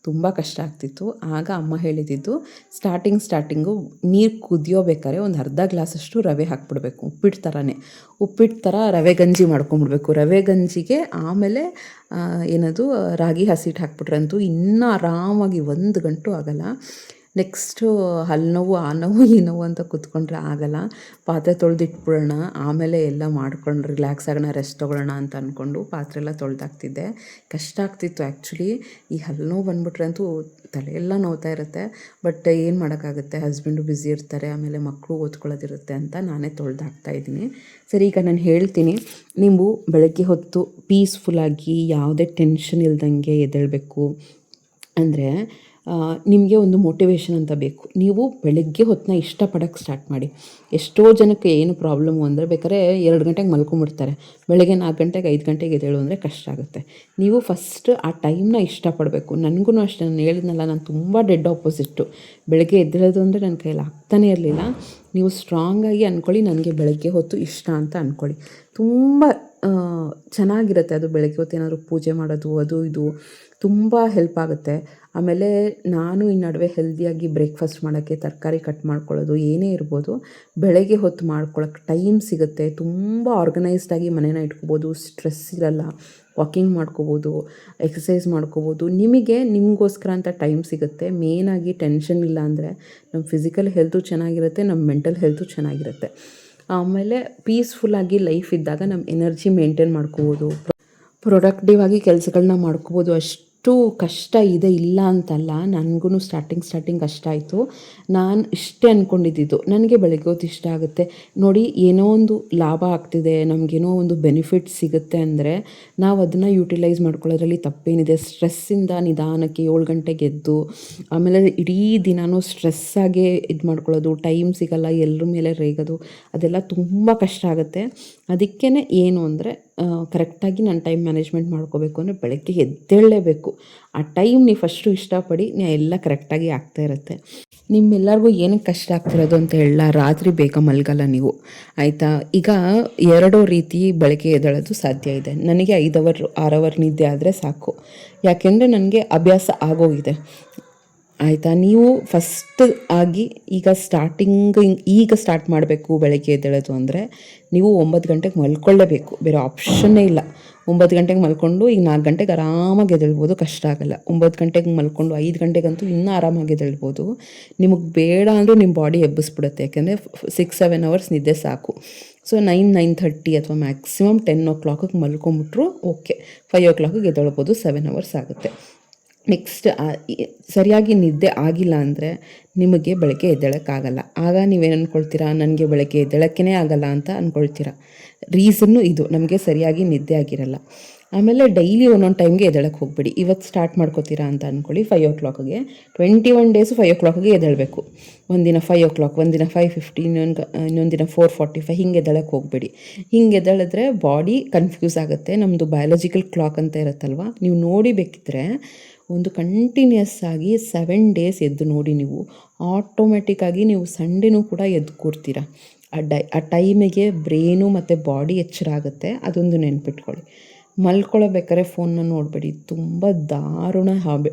ತುಂಬ ಕಷ್ಟ ಆಗ್ತಿತ್ತು. ಆಗ ಅಮ್ಮ ಹೇಳಿದ್ದು, ಸ್ಟಾರ್ಟಿಂಗು ನೀರು ಕುದಿಯೋಬೇಕಾದ್ರೆ ಒಂದು ಅರ್ಧ ಗ್ಲಾಸಷ್ಟು ರವೆ ಹಾಕ್ಬಿಡ್ಬೇಕು, ಉಪ್ಪಿಟ್ಟು ಥರ ರವೆ ಗಂಜಿ ಮಾಡ್ಕೊಂಬಿಡ್ಬೇಕು. ರವೆ ಗಂಜಿಗೆ ಆಮೇಲೆ ಏನದು ರಾಗಿ ಹಸಿಟ್ಟು ಹಾಕ್ಬಿಟ್ರಂತೂ ಇನ್ನೂ ಆರಾಮಾಗಿ 1 ಗಂಟು ಆಗೋಲ್ಲ. ನೆಕ್ಸ್ಟು ಹಲ್ಲು ನೋವು, ಆ ನೋವು ಈ ನೋವು ಅಂತ ಕೂತ್ಕೊಂಡ್ರೆ ಆಗೋಲ್ಲ. ಪಾತ್ರೆ ತೊಳೆದಿಟ್ಬಿಡೋಣ, ಆಮೇಲೆ ಎಲ್ಲ ಮಾಡ್ಕೊಂಡು ರಿಲ್ಯಾಕ್ಸ್ ಆಗೋಣ, ರೆಸ್ಟ್ ತೊಗೊಳ್ಳೋಣ ಅಂತ ಅಂದ್ಕೊಂಡು ಪಾತ್ರೆ ಎಲ್ಲ ತೊಳೆದಾಕ್ತಿದ್ದೆ. ಕಷ್ಟ ಆಗ್ತಿತ್ತು ಆ್ಯಕ್ಚುಲಿ. ಈ ಹಲ್ಲು ನೋವು ಬಂದುಬಿಟ್ರೆ ಅಂತೂ ತಲೆಯೆಲ್ಲ ನೋವ್ತಾ ಇರುತ್ತೆ. ಬಟ್ ಏನು ಮಾಡೋಕ್ಕಾಗುತ್ತೆ, ಹಸ್ಬೆಂಡು ಬ್ಯುಸಿ ಇರ್ತಾರೆ, ಆಮೇಲೆ ಮಕ್ಕಳು ಓದ್ಕೊಳ್ಳೋದಿರುತ್ತೆ ಅಂತ ನಾನೇ ತೊಳೆದಾಕ್ತಾಯಿದ್ದೀನಿ. ಸರಿ, ಈಗ ನಾನು ಹೇಳ್ತೀನಿ, ನೀವು ಬೆಳಗ್ಗೆ ಹೊತ್ತು ಪೀಸ್ಫುಲ್ಲಾಗಿ ಯಾವುದೇ ಟೆನ್ಷನ್ ಇಲ್ದಂಗೆ ಎದ್ದೇಳಬೇಕು ಅಂದರೆ ನಿಮಗೆ ಒಂದು ಮೋಟಿವೇಶನ್ ಅಂತ ಬೇಕು. ನೀವು ಬೆಳಗ್ಗೆ ಹೊತ್ತನ್ನ ಇಷ್ಟಪಡೋಕ್ಕೆ ಸ್ಟಾರ್ಟ್ ಮಾಡಿ. ಎಷ್ಟೋ ಜನಕ್ಕೆ ಏನು ಪ್ರಾಬ್ಲಮ್ಮು ಅಂದರೆ, ಬೇಕಾದ್ರೆ 2 ಗಂಟೆಗೆ ಮಲ್ಕೊಂಬಿಡ್ತಾರೆ, ಬೆಳಗ್ಗೆ 4 ಗಂಟೆಗೆ 5 ಗಂಟೆಗೆ ಎದ್ದೇಳು ಅಂದರೆ ಕಷ್ಟ ಆಗುತ್ತೆ. ನೀವು ಫಸ್ಟ್ ಆ ಟೈಮ್ನ ಇಷ್ಟಪಡಬೇಕು. ನನಗೂ ಅಷ್ಟೇ, ನಾನು ಹೇಳಿದ್ನಲ್ಲ, ನಾನು ತುಂಬ ಡೆಡ್ ಆಪೋಸಿಟ್ಟು. ಬೆಳಗ್ಗೆ ಎದ್ದೇಳೋದು ಅಂದರೆ ನನ್ನ ಕೈಯಲ್ಲಿ ಆಗ್ತಾನೇ ಇರಲಿಲ್ಲ. ನೀವು ಸ್ಟ್ರಾಂಗಾಗಿ ಅಂದ್ಕೊಳ್ಳಿ, ನನಗೆ ಬೆಳಗ್ಗೆ ಹೊತ್ತು ಇಷ್ಟ ಅಂತ ಅಂದ್ಕೊಳ್ಳಿ. ತುಂಬ ಚೆನ್ನಾಗಿರುತ್ತೆ ಅದು. ಬೆಳಗ್ಗೆ ಹೊತ್ತು ಏನಾದರೂ ಪೂಜೆ ಮಾಡೋದು, ಅದು ಇದು ತುಂಬ ಹೆಲ್ಪ್ ಆಗುತ್ತೆ. ಆಮೇಲೆ ನಾನು ಈ ನಡುವೆ ಹೆಲ್ದಿಯಾಗಿ ಬ್ರೇಕ್ಫಾಸ್ಟ್ ಮಾಡೋಕ್ಕೆ ತರಕಾರಿ ಕಟ್ ಮಾಡ್ಕೊಳ್ಳೋದು, ಏನೇ ಇರ್ಬೋದು, ಬೆಳಗ್ಗೆ ಹೊತ್ತು ಮಾಡ್ಕೊಳ್ಳೋಕ್ಕೆ ಟೈಮ್ ಸಿಗುತ್ತೆ. ತುಂಬ ಆರ್ಗನೈಸ್ಡಾಗಿ ಮನೇನ ಇಟ್ಕೋಬೋದು, ಸ್ಟ್ರೆಸ್ ಇರಲ್ಲ, ವಾಕಿಂಗ್ ಮಾಡ್ಕೋಬೋದು, ಎಕ್ಸಸೈಸ್ ಮಾಡ್ಕೋಬೋದು. ನಿಮಗೋಸ್ಕರ ಅಂತ ಟೈಮ್ ಸಿಗುತ್ತೆ. ಮೇಯ್ನಾಗಿ ಟೆನ್ಷನ್ ಇಲ್ಲ ಅಂದರೆ ನಮ್ಮ ಫಿಸಿಕಲ್ ಹೆಲ್ತು ಚೆನ್ನಾಗಿರುತ್ತೆ, ನಮ್ಮ ಮೆಂಟಲ್ ಹೆಲ್ತು ಚೆನ್ನಾಗಿರುತ್ತೆ. ಆಮೇಲೆ ಪೀಸ್ಫುಲ್ಲಾಗಿ ಲೈಫ್ ಇದ್ದಾಗ ನಮ್ಮ ಎನರ್ಜಿ ಮೇಂಟೈನ್ ಮಾಡ್ಕೋಬೋದು. ಪ್ರೊಡಕ್ಟಿವ್ ಆಗಿ ಕೆಲಸಗಳನ್ನ ಮಾಡ್ಕೋಬೋದು. ಅಷ್ಟು ಕಷ್ಟ ಇದೆ ಇಲ್ಲ ಅಂತಲ್ಲ. ನನಗೂ ಸ್ಟಾರ್ಟಿಂಗ್ ಕಷ್ಟ ಆಯಿತು. ನಾನು ಇಷ್ಟೇ ಅಂದ್ಕೊಂಡಿದ್ದಿದ್ದು, ನನಗೆ ಬೆಳಗ್ಗೆ ಹೊತ್ತು ಇಷ್ಟ ಆಗುತ್ತೆ ನೋಡಿ, ಏನೋ ಒಂದು ಲಾಭ ಆಗ್ತಿದೆ, ನಮಗೇನೋ ಒಂದು ಬೆನಿಫಿಟ್ ಸಿಗುತ್ತೆ ಅಂದರೆ ನಾವು ಅದನ್ನು ಯೂಟಿಲೈಸ್ ಮಾಡ್ಕೊಳ್ಳೋದ್ರಲ್ಲಿ ತಪ್ಪೇನಿದೆ. ಸ್ಟ್ರೆಸ್ಸಿಂದ ನಿಧಾನಕ್ಕೆ 7 ಗಂಟೆಗೆ ಎದ್ದು, ಆಮೇಲೆ ಇಡೀ ದಿನಾನೂ ಸ್ಟ್ರೆಸ್ಸಾಗೆ ಇದು ಮಾಡ್ಕೊಳ್ಳೋದು, ಟೈಮ್ ಸಿಗಲ್ಲ, ಎಲ್ಲರ ಮೇಲೆ ರೇಗೋದು, ಅದೆಲ್ಲ ತುಂಬ ಕಷ್ಟ ಆಗುತ್ತೆ. ಅದಕ್ಕೇ ಏನು ಅಂದರೆ ಕರೆಕ್ಟಾಗಿ ನಾನು ಟೈಮ್ ಮ್ಯಾನೇಜ್ಮೆಂಟ್ ಮಾಡ್ಕೋಬೇಕು ಅಂದರೆ ಬೆಳಗ್ಗೆ ಎದ್ದೇಳಲೇಬೇಕು. ಆ ಟೈಮ್ ನೀವು ಫಸ್ಟು ಇಷ್ಟಪಡಿ, ಎಲ್ಲ ಕರೆಕ್ಟಾಗಿ ಆಗ್ತಾ ಇರುತ್ತೆ. ನಿಮ್ಮೆಲ್ಲರಿಗೂ ಏನಕ್ಕೆ ಕಷ್ಟ ಆಗ್ತಿರೋದು ಅಂತ ಹೇಳ, ರಾತ್ರಿ ಬೇಗ ಮಲಗಲ್ಲ ನೀವು, ಆಯಿತಾ? ಈಗ 2 ರೀತಿ ಬೆಳಗ್ಗೆ ಎದ್ದೇಳೋದು ಸಾಧ್ಯ ಇದೆ. ನನಗೆ 5 ಅವರ್ 6 ಅವರ್ ನಿದ್ದೆ ಆದರೆ ಸಾಕು, ಯಾಕೆಂದರೆ ನನಗೆ ಅಭ್ಯಾಸ ಆಗೋಗಿದೆ, ಆಯಿತಾ? ನೀವು ಫಸ್ಟ್ ಆಗಿ ಈಗ ಸ್ಟಾರ್ಟ್ ಮಾಡಬೇಕು ಬೆಳಗ್ಗೆ ಎದ್ದೇಳೋದು ಅಂದರೆ ನೀವು 9 ಗಂಟೆಗೆ ಮಲ್ಕೊಳ್ಳೇಬೇಕು, ಬೇರೆ ಆಪ್ಷನ್ನೇ ಇಲ್ಲ. 9 ಗಂಟೆಗೆ ಮಲ್ಕೊಂಡು ಈಗ 4 ಗಂಟೆಗೆ ಆರಾಮಾಗಿ ಎದ್ದೇಳ್ಬೋದು, ಕಷ್ಟ ಆಗೋಲ್ಲ. 9 ಗಂಟೆಗೆ ಮಲ್ಕೊಂಡು 5 ಗಂಟೆಗಂತೂ ಇನ್ನೂ ಆರಾಮಾಗಿ ಎದ್ದೇಳ್ಬೋದು. ನಿಮಗೆ ಬೇಡ ಅಂದರೂ ನಿಮ್ಮ ಬಾಡಿ ಎಬ್ಬಿಸ್ಬಿಡುತ್ತೆ, ಯಾಕೆಂದರೆ 6-7 ಅವರ್ಸ್ ನಿದ್ದೆ ಸಾಕು. ಸೊ 9-9:30 ಅಥವಾ ಮ್ಯಾಕ್ಸಿಮಮ್ 10 ಓ ಕ್ಲಾಕಿಗೆ ಮಲ್ಕೊಂಬಿಟ್ರು ಓಕೆ, 5 ಓ ಕ್ಲಾಕಿಗೆ ಎದ್ದೇಳ್ಬೋದು, 7 ಅವರ್ಸ್ ಆಗುತ್ತೆ. ನೆಕ್ಸ್ಟ್ ಸರಿಯಾಗಿ ನಿದ್ದೆ ಆಗಿಲ್ಲ ಅಂದರೆ ನಿಮಗೆ ಬೆಳಗ್ಗೆ ಎದ್ದೇಳೋಕ್ಕಾಗಲ್ಲ. ಆಗ ನೀವೇನು ಅಂದ್ಕೊಳ್ತೀರಾ, ನನಗೆ ಬೆಳಗ್ಗೆ ಎದ್ದೇಳೋಕ್ಕೇ ಆಗಲ್ಲ ಅಂತ ಅಂದ್ಕೊಳ್ತೀರಾ. ರೀಸನ್ನು ಇದು, ನಮಗೆ ಸರಿಯಾಗಿ ನಿದ್ದೆ ಆಗಿರಲ್ಲ. ಆಮೇಲೆ ಡೈಲಿ ಒಂದೊಂದು ಟೈಮ್ಗೆ ಎದ್ದೇಳಕ್ಕೆ ಹೋಗ್ಬೇಡಿ. ಇವತ್ತು ಸ್ಟಾರ್ಟ್ ಮಾಡ್ಕೋತೀರಾ ಅಂತ ಅಂದ್ಕೊಳ್ಳಿ 5 ಓ ಕ್ಲಾಕಿಗೆ, 21 ಡೇಸು 5 ಓ ಕ್ಲಾಕಿಗೆ ಎದ್ದೇಳಬೇಕು. ಒಂದಿನ 5 ಓ ಕ್ಲಾಕ್, ಒಂದಿನ 5:50, ಇನ್ನೊಂದು ದಿನ 4:45, ಹಿಂಗೆ ಎದ್ದೇಳಕ್ಕೆ ಹೋಗಬೇಡಿ. ಹಿಂಗೆ ಎದ್ದೇಳಿದ್ರೆ ಬಾಡಿ ಕನ್ಫ್ಯೂಸ್ ಆಗುತ್ತೆ. ನಮ್ಮದು ಬಯಾಲಜಿಕಲ್ ಕ್ಲಾಕ್ ಅಂತ ಇರುತ್ತಲ್ವ, ನೀವು ನೋಡಿ ಬೇಕಿದ್ರೆ ಒಂದು ಕಂಟಿನ್ಯೂಸ್ ಆಗಿ 7 ಡೇಸ್ ಎದ್ದು ನೋಡಿ, ನೀವು ಆಟೋಮೆಟಿಕ್ಕಾಗಿ ನೀವು ಸಂಡೇನೂ ಕೂಡ ಎದ್ದು ಕೂರ್ತೀರ. ಆ ಟೈಮಿಗೆ ಬ್ರೇನು ಮತ್ತು ಬಾಡಿ ಎಚ್ಚರ ಆಗುತ್ತೆ. ಅದೊಂದು ನೆನ್ಪಿಟ್ಕೊಳ್ಳಿ. ಮಲ್ಕೊಳ್ಳಬೇಕಾದ್ರೆ ಫೋನ್ನ ನೋಡಬೇಡಿ, ತುಂಬ ದಾರುಣ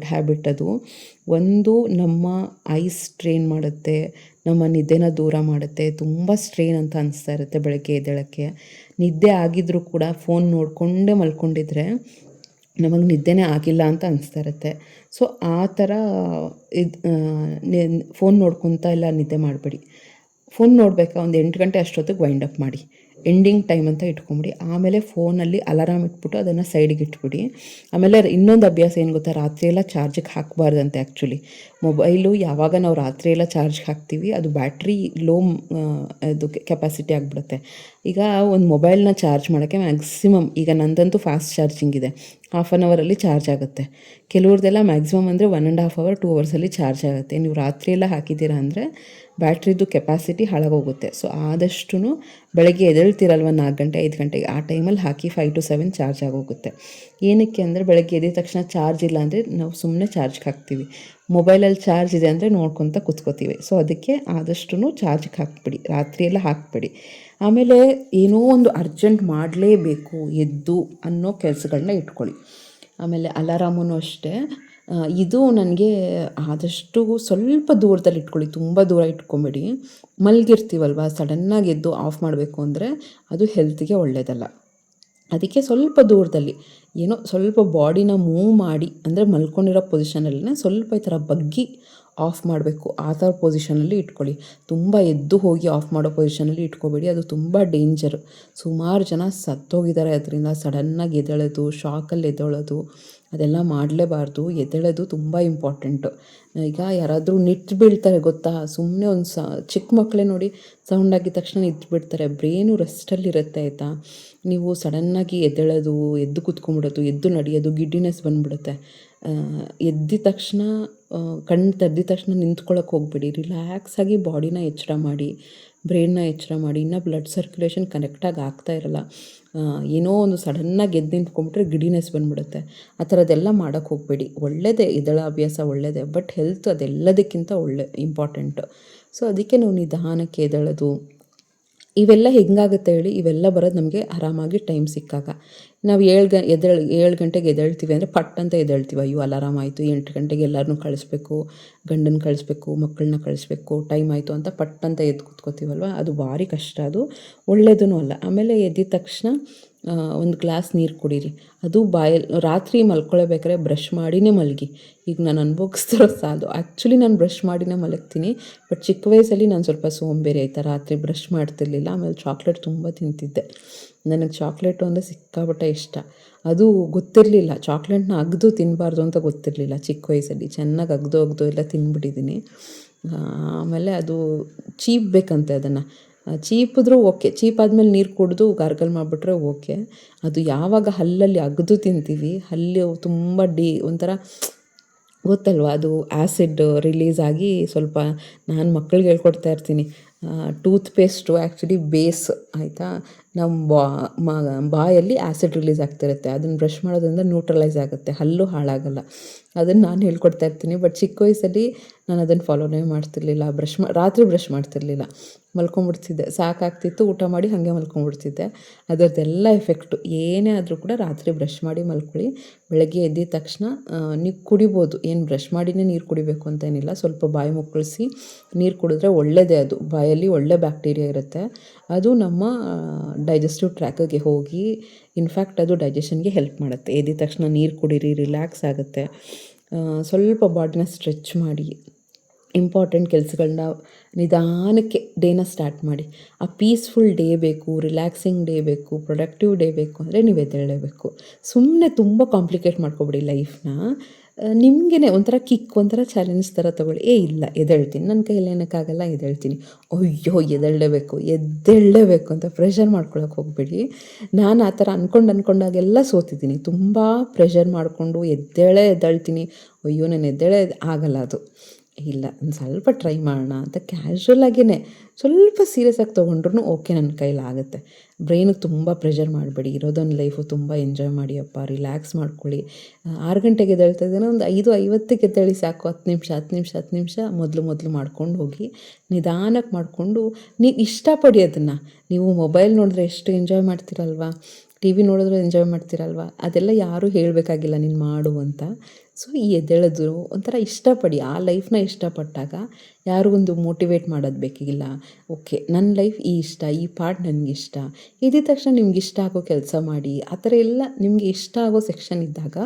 ಹ್ಯಾಬಿಟ್ ಅದು. ಒಂದು ನಮ್ಮ ಐಸ್ ಸ್ಟ್ರೇನ್ ಮಾಡುತ್ತೆ, ನಮ್ಮ ನಿದ್ದೆನ ದೂರ ಮಾಡುತ್ತೆ, ತುಂಬ ಸ್ಟ್ರೇನ್ ಅಂತ ಅನಿಸ್ತಾ ಇರುತ್ತೆ ಬೆಳಗ್ಗೆ ಎದ್ದೇಳೋಕ್ಕೆ. ನಿದ್ದೆ ಆಗಿದ್ರೂ ಕೂಡ ಫೋನ್ ನೋಡಿಕೊಂಡೇ ಮಲ್ಕೊಂಡಿದ್ರೆ ನಮಗೆ ನಿದ್ದೆನೇ ಆಗಿಲ್ಲ ಅಂತ ಅನಿಸ್ತಾ ಇರುತ್ತೆ. ಸೊ ಆ ಥರ ಫೋನ್ ನೋಡ್ಕೊತಾ ಎಲ್ಲ ನಿದ್ದೆ ಮಾಡಬೇಡಿ. ಫೋನ್ ನೋಡಬೇಕಾ ಒಂದು 8 ಗಂಟೆ ಅಷ್ಟೊತ್ತಿಗೆ ವೈಂಡ್ ಅಪ್ ಮಾಡಿ, ಎಂಡಿಂಗ್ ಟೈಮ್ ಅಂತ ಇಟ್ಕೊಂಬಿಡಿ. ಆಮೇಲೆ ಫೋನಲ್ಲಿ ಅಲಾರಾಮ್ ಇಟ್ಬಿಟ್ಟು ಅದನ್ನು ಸೈಡಿಗೆ ಇಟ್ಬಿಡಿ. ಆಮೇಲೆ ಇನ್ನೊಂದು ಅಭ್ಯಾಸ ಏನು ಗೊತ್ತಾ, ರಾತ್ರಿಯೆಲ್ಲ ಚಾರ್ಜಿಗೆ ಹಾಕಬಾರ್ದಂತೆ. ಆ್ಯಕ್ಚುಲಿ ಮೊಬೈಲು ಯಾವಾಗ ನಾವು ರಾತ್ರಿಯೆಲ್ಲ ಚಾರ್ಜ್ಗೆ ಹಾಕ್ತೀವಿ, ಅದು ಬ್ಯಾಟ್ರಿ ಲೋ ಇದು ಕೆಪಾಸಿಟಿ ಆಗಿಬಿಡುತ್ತೆ. ಈಗ ಒಂದು ಮೊಬೈಲ್ನ ಚಾರ್ಜ್ ಮಾಡೋಕ್ಕೆ ಮ್ಯಾಕ್ಸಿಮಮ್, ಈಗ ನಂದಂತೂ ಫಾಸ್ಟ್ ಚಾರ್ಜಿಂಗ್ ಇದೆ, 1/2 ಅವರಲ್ಲಿ ಚಾರ್ಜ್ ಆಗುತ್ತೆ. ಕೆಲವ್ರದ್ದೆಲ್ಲ ಮ್ಯಾಕ್ಸಿಮಮ್ ಅಂದರೆ 1.5 ಅವರ್ 2 ಅವರ್ಸಲ್ಲಿ ಚಾರ್ಜ್ ಆಗುತ್ತೆ. ನೀವು ರಾತ್ರಿಯೆಲ್ಲ ಹಾಕಿದ್ದೀರಾ ಅಂದರೆ ಬ್ಯಾಟ್ರಿದು ಕೆಪಾಸಿಟಿ ಹಾಳಾಗೋಗುತ್ತೆ. ಸೊ ಆದಷ್ಟು ಬೆಳಗ್ಗೆ ಎದ್ದೇಳ್ತಿರಲ್ವ 4 ಗಂಟೆ 5 ಗಂಟೆಗೆ, ಆ ಟೈಮಲ್ಲಿ ಹಾಕಿ 5 to 7 ಚಾರ್ಜ್ ಆಗೋಗುತ್ತೆ. ಏನಕ್ಕೆ ಅಂದರೆ ಬೆಳಗ್ಗೆ ಎದ್ದ ತಕ್ಷಣ ಚಾರ್ಜ್ ಇಲ್ಲ ಅಂದರೆ ನಾವು ಸುಮ್ಮನೆ ಚಾರ್ಜ್ಗೆ ಹಾಕ್ತೀವಿ, ಮೊಬೈಲಲ್ಲಿ ಚಾರ್ಜ್ ಇದೆ ಅಂದರೆ ನೋಡ್ಕೊತ ಕೂತ್ಕೋತೀವಿ. ಸೊ ಅದಕ್ಕೆ ಆದಷ್ಟು ಚಾರ್ಜ್ಗೆ ಹಾಕ್ಬಿಡಿ, ರಾತ್ರಿಯೆಲ್ಲ ಹಾಕಬೇಡಿ. ಆಮೇಲೆ ಏನೋ ಒಂದು ಅರ್ಜೆಂಟ್ ಮಾಡಲೇಬೇಕು ಎದ್ದು ಅನ್ನೋ ಕೆಲಸಗಳನ್ನ ಇಟ್ಕೊಳ್ಳಿ. ಆಮೇಲೆ ಅಲಾರಾಮೂ ಅಷ್ಟೇ, ಇದು ನನಗೆ ಆದಷ್ಟು ಸ್ವಲ್ಪ ದೂರದಲ್ಲಿ ಇಟ್ಕೊಳ್ಳಿ, ತುಂಬ ದೂರ ಇಟ್ಕೊಂಬೇಡಿ. ಮಲಗಿರ್ತೀವಲ್ವ, ಸಡನ್ನಾಗಿ ಎದ್ದು ಆಫ್ ಮಾಡಬೇಕು ಅಂದರೆ ಅದು ಹೆಲ್ತಿಗೆ ಒಳ್ಳೆಯದಲ್ಲ. ಅದಕ್ಕೆ ಸ್ವಲ್ಪ ದೂರದಲ್ಲಿ ಏನೋ ಸ್ವಲ್ಪ ಬಾಡಿನ ಮೂವ್ ಮಾಡಿ, ಅಂದರೆ ಮಲ್ಕೊಂಡಿರೋ ಪೊಸಿಷನಲ್ಲೇ ಸ್ವಲ್ಪ ಈ ಥರ ಬಗ್ಗಿ ಆಫ್ ಮಾಡಬೇಕು, ಆ ಥರ ಪೊಸಿಷನಲ್ಲಿ ಇಟ್ಕೊಳ್ಳಿ. ತುಂಬ ಎದ್ದು ಹೋಗಿ ಆಫ್ ಮಾಡೋ ಪೊಸಿಷನಲ್ಲಿ ಇಟ್ಕೋಬೇಡಿ, ಅದು ತುಂಬ ಡೇಂಜರು. ಸುಮಾರು ಜನ ಸತ್ತೋಗಿದ್ದಾರೆ ಅದರಿಂದ. ಸಡನ್ನಾಗಿ ಎದ್ದೇಳೋದು, ಶಾಕಲ್ಲಿ ಎದ್ದೇಳೋದು ಅದೆಲ್ಲ ಮಾಡಲೇಬಾರ್ದು. ಎದ್ದೇಳೋದು ತುಂಬ ಇಂಪಾರ್ಟೆಂಟು. ಈಗ ಯಾರಾದರೂ ನಿಂತು ಬೀಳ್ತಾರೆ ಗೊತ್ತಾ, ಸುಮ್ಮನೆ ಒಂದು ಚಿಕ್ಕ ಮಕ್ಕಳೇ ನೋಡಿ, ಸೌಂಡ್ ಆಗಿದ ತಕ್ಷಣ ನಿಂತು ಬಿಡ್ತಾರೆ, ಬ್ರೇನು ರೆಸ್ಟಲ್ಲಿರುತ್ತೆ, ಆಯಿತಾ? ನೀವು ಸಡನ್ನಾಗಿ ಎದ್ದೇಳೋದು, ಎದ್ದು ಕೂತ್ಕೊಂಡ್ಬಿಡೋದು, ಎದ್ದು ನಡೆಯೋದು, ಗಿಡ್ಡಿನೆಸ್ ಬಂದುಬಿಡುತ್ತೆ. ಎದ್ದ ತಕ್ಷಣ ಕಣ್ಣು ತೆರೆದ ತಕ್ಷಣ ನಿಂತ್ಕೊಳ್ಳೋಕೆ ಹೋಗ್ಬೇಡಿ. ರಿಲ್ಯಾಕ್ಸಾಗಿ ಬಾಡಿನ ಎಚ್ಚರ ಮಾಡಿ, ಬ್ರೈನ್ನ ಎಚ್ಚರ ಮಾಡಿ. ಇನ್ನೂ ಬ್ಲಡ್ ಸರ್ಕ್ಯುಲೇಷನ್ ಕನೆಕ್ಟಾಗಿ ಆಗ್ತಾ ಇರಲ್ಲ, ಏನೋ ಒಂದು ಸಡನ್ನಾಗಿ ಎದ್ದು ನಿಂತ್ಕೊಂಡ್ಬಿಟ್ರೆ ಗಿಡಿನೆಸ್ ಬಂದುಬಿಡುತ್ತೆ. ಆ ಥರದ್ದೆಲ್ಲ ಮಾಡೋಕ್ಕೆ ಹೋಗಬೇಡಿ. ಒಳ್ಳೆಯದೇ ಎದ್ದೇಳೋ ಅಭ್ಯಾಸ, ಒಳ್ಳೆಯದೇ, ಬಟ್ ಹೆಲ್ತ್ ಅದೆಲ್ಲದಕ್ಕಿಂತ ಇಂಪಾರ್ಟೆಂಟು. ಸೊ ಅದಕ್ಕೆ ನಾವು ನಿಧಾನಕ್ಕೆ ಎದ್ದೇಳೋದು, ಇವೆಲ್ಲ ಹೆಂಗಾಗುತ್ತೆ ಹೇಳಿ, ಇವೆಲ್ಲ ಬರೋದು ನಮಗೆ ಆರಾಮಾಗಿ ಟೈಮ್ ಸಿಕ್ಕಾಗ. ನಾವು 7 ಗಂಟೆಗೆ ಎದ್ದೇಳ್ತೀವಿ ಅಂದರೆ ಪಟ್ ಅಂತ ಎದ್ದೇಳ್ತೀವಿ, ಅಯ್ಯೋ ಅಲಾರಾಮ್ ಆಯಿತು, 8 ಗಂಟೆಗೆ ಎಲ್ಲರನ್ನೂ ಕಳಿಸ್ಬೇಕು, ಗಂಡನ ಕಳಿಸ್ಬೇಕು, ಮಕ್ಕಳನ್ನ ಕಳಿಸ್ಬೇಕು, ಟೈಮ್ ಆಯಿತು ಅಂತ ಪಟ್ ಅಂತ ಎದ್ದು ಕೂತ್ಕೋತೀವಲ್ವ, ಅದು ಭಾರಿ ಕಷ್ಟ, ಅದು ಒಳ್ಳೆಯದೂ ಅಲ್ಲ. ಆಮೇಲೆ ಎದ್ದ ತಕ್ಷಣ ಒಂದು ಗ್ಲಾಸ್ ನೀರು ಕುಡೀರಿ. ಅದು ರಾತ್ರಿ ಮಲ್ಕೊಳ್ಳೇಬೇಕಾದ್ರೆ ಬ್ರಷ್ ಮಾಡಿನೇ ಮಲಗಿ. ಈಗ ನಾನು ಅನುಭವಿಸ್ತಿರೋ ಸಾಲು. ಆ್ಯಕ್ಚುಲಿ ನಾನು ಬ್ರಷ್ ಮಾಡಿನೇ ಮಲಗ್ತೀನಿ, ಬಟ್ ಚಿಕ್ಕ ವಯಸ್ಸಲ್ಲಿ ನಾನು ಸ್ವಲ್ಪ ಸೋಂಬೇರಿ ಆಯಿತಾ, ರಾತ್ರಿ ಬ್ರಷ್ ಮಾಡ್ತಿರ್ಲಿಲ್ಲ. ಆಮೇಲೆ ಚಾಕ್ಲೇಟ್ ತುಂಬ ತಿಂತಿದ್ದೆ. ನನಗೆ ಚಾಕ್ಲೇಟು ಅಂದರೆ ಸಿಕ್ಕಾಪಟ್ಟೆ ಇಷ್ಟ. ಅದು ಗೊತ್ತಿರಲಿಲ್ಲ, ಚಾಕ್ಲೇಟ್ನ ಅಗ್ದು ತಿನ್ನಬಾರ್ದು ಅಂತ ಗೊತ್ತಿರಲಿಲ್ಲ ಚಿಕ್ಕ ವಯಸ್ಸಲ್ಲಿ. ಚೆನ್ನಾಗಿ ಅಗ್ದು ಎಲ್ಲ ತಿಂದ್ಬಿಟ್ಟಿದ್ದೀನಿ. ಆಮೇಲೆ ಅದು ಚೀಪಬೇಕಂತೆ ಅದನ್ನು. ಚೀಪಿದ್ರೂ ಓಕೆ, ಚೀಪಾದ್ಮೇಲೆ ನೀರು ಕುಡಿದು ಗಾರ್ಗಲ್ ಮಾಡಿಬಿಟ್ರೆ ಓಕೆ. ಅದು ಯಾವಾಗ ಹಲ್ಲಲ್ಲಿ ಅಗ್ದು ತಿಂತೀವಿ, ಹಲ್ಲು ತುಂಬ ಒಂಥರ ಗೊತ್ತಲ್ವ, ಅದು ಆ್ಯಸಿಡ್ ರಿಲೀಸ್ ಆಗಿ ಸ್ವಲ್ಪ, ನಾನು ಮಕ್ಕಳಿಗೆ ಹೇಳ್ಕೊಡ್ತಾ ಇರ್ತೀನಿ, ಟೂತ್ ಪೇಸ್ಟು ಆ್ಯಕ್ಚುಲಿ ಬೇಸ್ ಆಯಿತಾ, ನಮ್ಮ ಬಾಯಲ್ಲಿ ಆ್ಯಸಿಡ್ ರಿಲೀಸ್ ಆಗ್ತಿರುತ್ತೆ, ಅದನ್ನು ಬ್ರಷ್ ಮಾಡೋದ್ರಿಂದ ನ್ಯೂಟ್ರಲೈಸ್ ಆಗುತ್ತೆ, ಹಲ್ಲು ಹಾಳಾಗಲ್ಲ. ಅದನ್ನು ನಾನು ಹೇಳ್ಕೊಡ್ತಾ ಇರ್ತೀನಿ. ಬಟ್ ಚಿಕ್ಕ ವಯಸ್ಸಲ್ಲಿ ನಾನು ಅದನ್ನು ಫಾಲೋನೇ ಮಾಡ್ತಿರ್ಲಿಲ್ಲ. ರಾತ್ರಿ ಬ್ರಷ್ ಮಾಡ್ತಿರ್ಲಿಲ್ಲ, ಮಲ್ಕೊಂಬಿಡ್ತಿದ್ದೆ. ಸಾಕಾಗ್ತಿತ್ತು, ಊಟ ಮಾಡಿ ಹಾಗೆ ಮಲ್ಕೊಂಬಿಡ್ತಿದ್ದೆ. ಅದರದ್ದೆಲ್ಲ ಎಫೆಕ್ಟು. ಏನೇ ಆದರೂ ಕೂಡ ರಾತ್ರಿ ಬ್ರಷ್ ಮಾಡಿ ಮಲ್ಕೊಳ್ಳಿ. ಬೆಳಗ್ಗೆ ಎದ್ದಿದ ತಕ್ಷಣ ನೀವು ಕುಡಿಬೋದು, ಏನು ಬ್ರಷ್ ಮಾಡಿನೇ ನೀರು ಕುಡಿಬೇಕು ಅಂತೇನಿಲ್ಲ. ಸ್ವಲ್ಪ ಬಾಯಿ ಮುಕ್ಕಳಿಸಿ ನೀರು ಕುಡಿದ್ರೆ ಒಳ್ಳೆಯದೇ. ಅದು ಬಾಯಲ್ಲಿ ಒಳ್ಳೆ ಬ್ಯಾಕ್ಟೀರಿಯಾ ಇರುತ್ತೆ, ಅದು ನಮ್ಮ ಡೈಜೆಸ್ಟಿವ್ ಟ್ರ್ಯಾಕಿಗೆ ಹೋಗಿ ಇನ್ಫ್ಯಾಕ್ಟ್ ಅದು ಡೈಜೆಷನ್ಗೆ ಹೆಲ್ಪ್ ಮಾಡುತ್ತೆ. ಎದ್ದಿದ ತಕ್ಷಣ ನೀರು ಕುಡೀರಿ, ರಿಲ್ಯಾಕ್ಸ್ ಆಗುತ್ತೆ. ಸ್ವಲ್ಪ ಬಾಡಿನ ಸ್ಟ್ರೆಚ್ ಮಾಡಿ, ಇಂಪಾರ್ಟೆಂಟ್ ಕೆಲಸಗಳನ್ನ ನಿಧಾನಕ್ಕೆ ಡೇನ ಸ್ಟಾರ್ಟ್ ಮಾಡಿ. ಆ ಪೀಸ್ಫುಲ್ ಡೇ ಬೇಕು, ರಿಲ್ಯಾಕ್ಸಿಂಗ್ ಡೇ ಬೇಕು, ಪ್ರೊಡಕ್ಟಿವ್ ಡೇ ಬೇಕು ಅಂದರೆ ನೀವು ಎದ್ದೇಳಲೇಬೇಕು. ಸುಮ್ಮನೆ ತುಂಬ ಕಾಂಪ್ಲಿಕೇಟ್ ಮಾಡ್ಕೊಬಿಡಿ ಲೈಫ್ನ. ನಿಮಗೇ ಒಂಥರ ಕಿಕ್, ಒಂಥರ ಚಾಲೆಂಜ್ ಥರ ತೊಗೊಳ್ಳಿ. ಇಲ್ಲ ಎದ್ದೇಳ್ತೀನಿ, ನನ್ನ ಕೈಯಲ್ಲಿ ಏನಕ್ಕಾಗಲ್ಲ, ಎದ್ದೇಳ್ತೀನಿ. ಅಯ್ಯೋ ಎದ್ದೇಳಲೇಬೇಕು ಅಂತ ಪ್ರೆಷರ್ ಮಾಡ್ಕೊಳಕ್ಕೆ ಹೋಗ್ಬೇಡಿ. ನಾನು ಆ ಥರ ಅಂದ್ಕೊಂಡಾಗೆಲ್ಲ ಸೋತಿದ್ದೀನಿ. ತುಂಬ ಪ್ರೆಷರ್ ಮಾಡಿಕೊಂಡು ಎದ್ದೇಳ್ತೀನಿ, ಅಯ್ಯೋ ನಾನು ಆಗಲ್ಲ ಅದು. ಇಲ್ಲ, ಒಂದು ಸ್ವಲ್ಪ ಟ್ರೈ ಮಾಡೋಣ ಅಂತ ಕ್ಯಾಶುವಲಾಗೇ ಸ್ವಲ್ಪ ಸೀರಿಯಸ್ ಆಗಿ ತೊಗೊಂಡ್ರೂ ಓಕೆ, ನನ್ನ ಕೈಲಾಗುತ್ತೆ. ಬ್ರೈನಿಗೆ ತುಂಬ ಪ್ರೆಷರ್ ಮಾಡಬೇಡಿ. ಇರೋದೊಂದು ಲೈಫು, ತುಂಬ ಎಂಜಾಯ್ ಮಾಡಿ ಅಪ್ಪ, ರಿಲ್ಯಾಕ್ಸ್ ಮಾಡ್ಕೊಳ್ಳಿ. 6 ಗಂಟೆಗೆ ಎದ್ದೇಳ್ತಾ ಇದ್ದೇನೆ, ಒಂದು 5:50ಕ್ಕೆ ಎದ್ದೇಳಿ ಸಾಕು. 10 ನಿಮಿಷ ಮೊದಲು ಮಾಡ್ಕೊಂಡು ಹೋಗಿ, ನಿಧಾನಕ್ಕೆ ಮಾಡಿಕೊಂಡು ನೀವು ಇಷ್ಟಪಡಿ ಅದನ್ನು. ನೀವು ಮೊಬೈಲ್ ನೋಡಿದ್ರೆ ಎಷ್ಟು ಎಂಜಾಯ್ ಮಾಡ್ತೀರಲ್ವ, ಟಿ ವಿ ನೋಡಿದ್ರೆ ಎಂಜಾಯ್ ಮಾಡ್ತೀರಲ್ವ, ಅದೆಲ್ಲ ಯಾರೂ ಹೇಳಬೇಕಾಗಿಲ್ಲ ನೀನು ಮಾಡು ಅಂತ. ಸೊ ಈ ಎದ್ದೇಳೋದು ಒಂಥರ ಇಷ್ಟಪಡಿ. ಆ ಲೈಫ್ನ ಇಷ್ಟಪಟ್ಟಾಗ ಯಾರು ಒಂದು ಮೋಟಿವೇಟ್ ಮಾಡೋದು ಬೇಕಿಲ್ಲ. ಓಕೆ, ನನ್ನ ಲೈಫ್ ಈ ಪಾರ್ಟ್ ನನಗಿಷ್ಟ, ಇದ್ದ ತಕ್ಷಣ ನಿಮ್ಗೆ ಇಷ್ಟ ಆಗೋ ಕೆಲಸ ಮಾಡಿ. ಆ ಥರ ಎಲ್ಲ ನಿಮಗೆ ಇಷ್ಟ ಆಗೋ ಸೆಕ್ಷನ್ ಇದ್ದಾಗ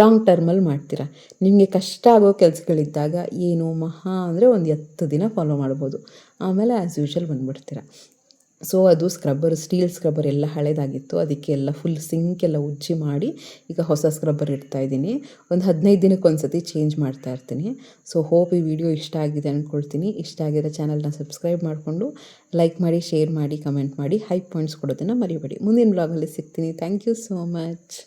ಲಾಂಗ್ ಟರ್ಮಲ್ಲಿ ಮಾಡ್ತೀರಾ. ನಿಮಗೆ ಕಷ್ಟ ಆಗೋ ಕೆಲಸಗಳಿದ್ದಾಗ ಏನು ಮಹಾ ಅಂದರೆ ಒಂದು 10 ದಿನ ಫಾಲೋ ಮಾಡ್ಬೋದು, ಆಮೇಲೆ ಆ್ಯಸ್ ಯೂಶುವಲ್ ಬಂದುಬಿಡ್ತೀರ. ಸೊ ಅದು ಸ್ಟೀಲ್ ಸ್ಕ್ರಬ್ಬರ್ ಎಲ್ಲ ಹಳೇದಾಗಿತ್ತು, ಅದಕ್ಕೆ ಎಲ್ಲ ಫುಲ್ ಸಿಂಕ್ ಎಲ್ಲ ಉಜ್ಜಿ ಮಾಡಿ ಈಗ ಹೊಸ ಸ್ಕ್ರಬ್ಬರ್ ಇಡ್ತಾಯಿದ್ದೀನಿ. ಒಂದು 15 ದಿನಕ್ಕೆ ಒಂದು ಸತಿ ಚೇಂಜ್ ಮಾಡ್ತಾ ಇರ್ತೀನಿ. ಸೊ ಹೋಪ್ ಈ ವಿಡಿಯೋ ಇಷ್ಟ ಆಗಿದೆ ಅಂದ್ಕೊಳ್ತೀನಿ. ಇಷ್ಟ ಆಗಿರೋ ಚಾನಲ್ನ ಸಬ್ಸ್ಕ್ರೈಬ್ ಮಾಡಿಕೊಂಡು ಲೈಕ್ ಮಾಡಿ, ಶೇರ್ ಮಾಡಿ, ಕಮೆಂಟ್ ಮಾಡಿ, ಹೈ ಪಾಯಿಂಟ್ಸ್ ಕೊಡೋದನ್ನು ಮರಿಬೇಡಿ. ಮುಂದಿನ ಬ್ಲಾಗಲ್ಲಿ ಸಿಗ್ತೀನಿ. Thank you so much.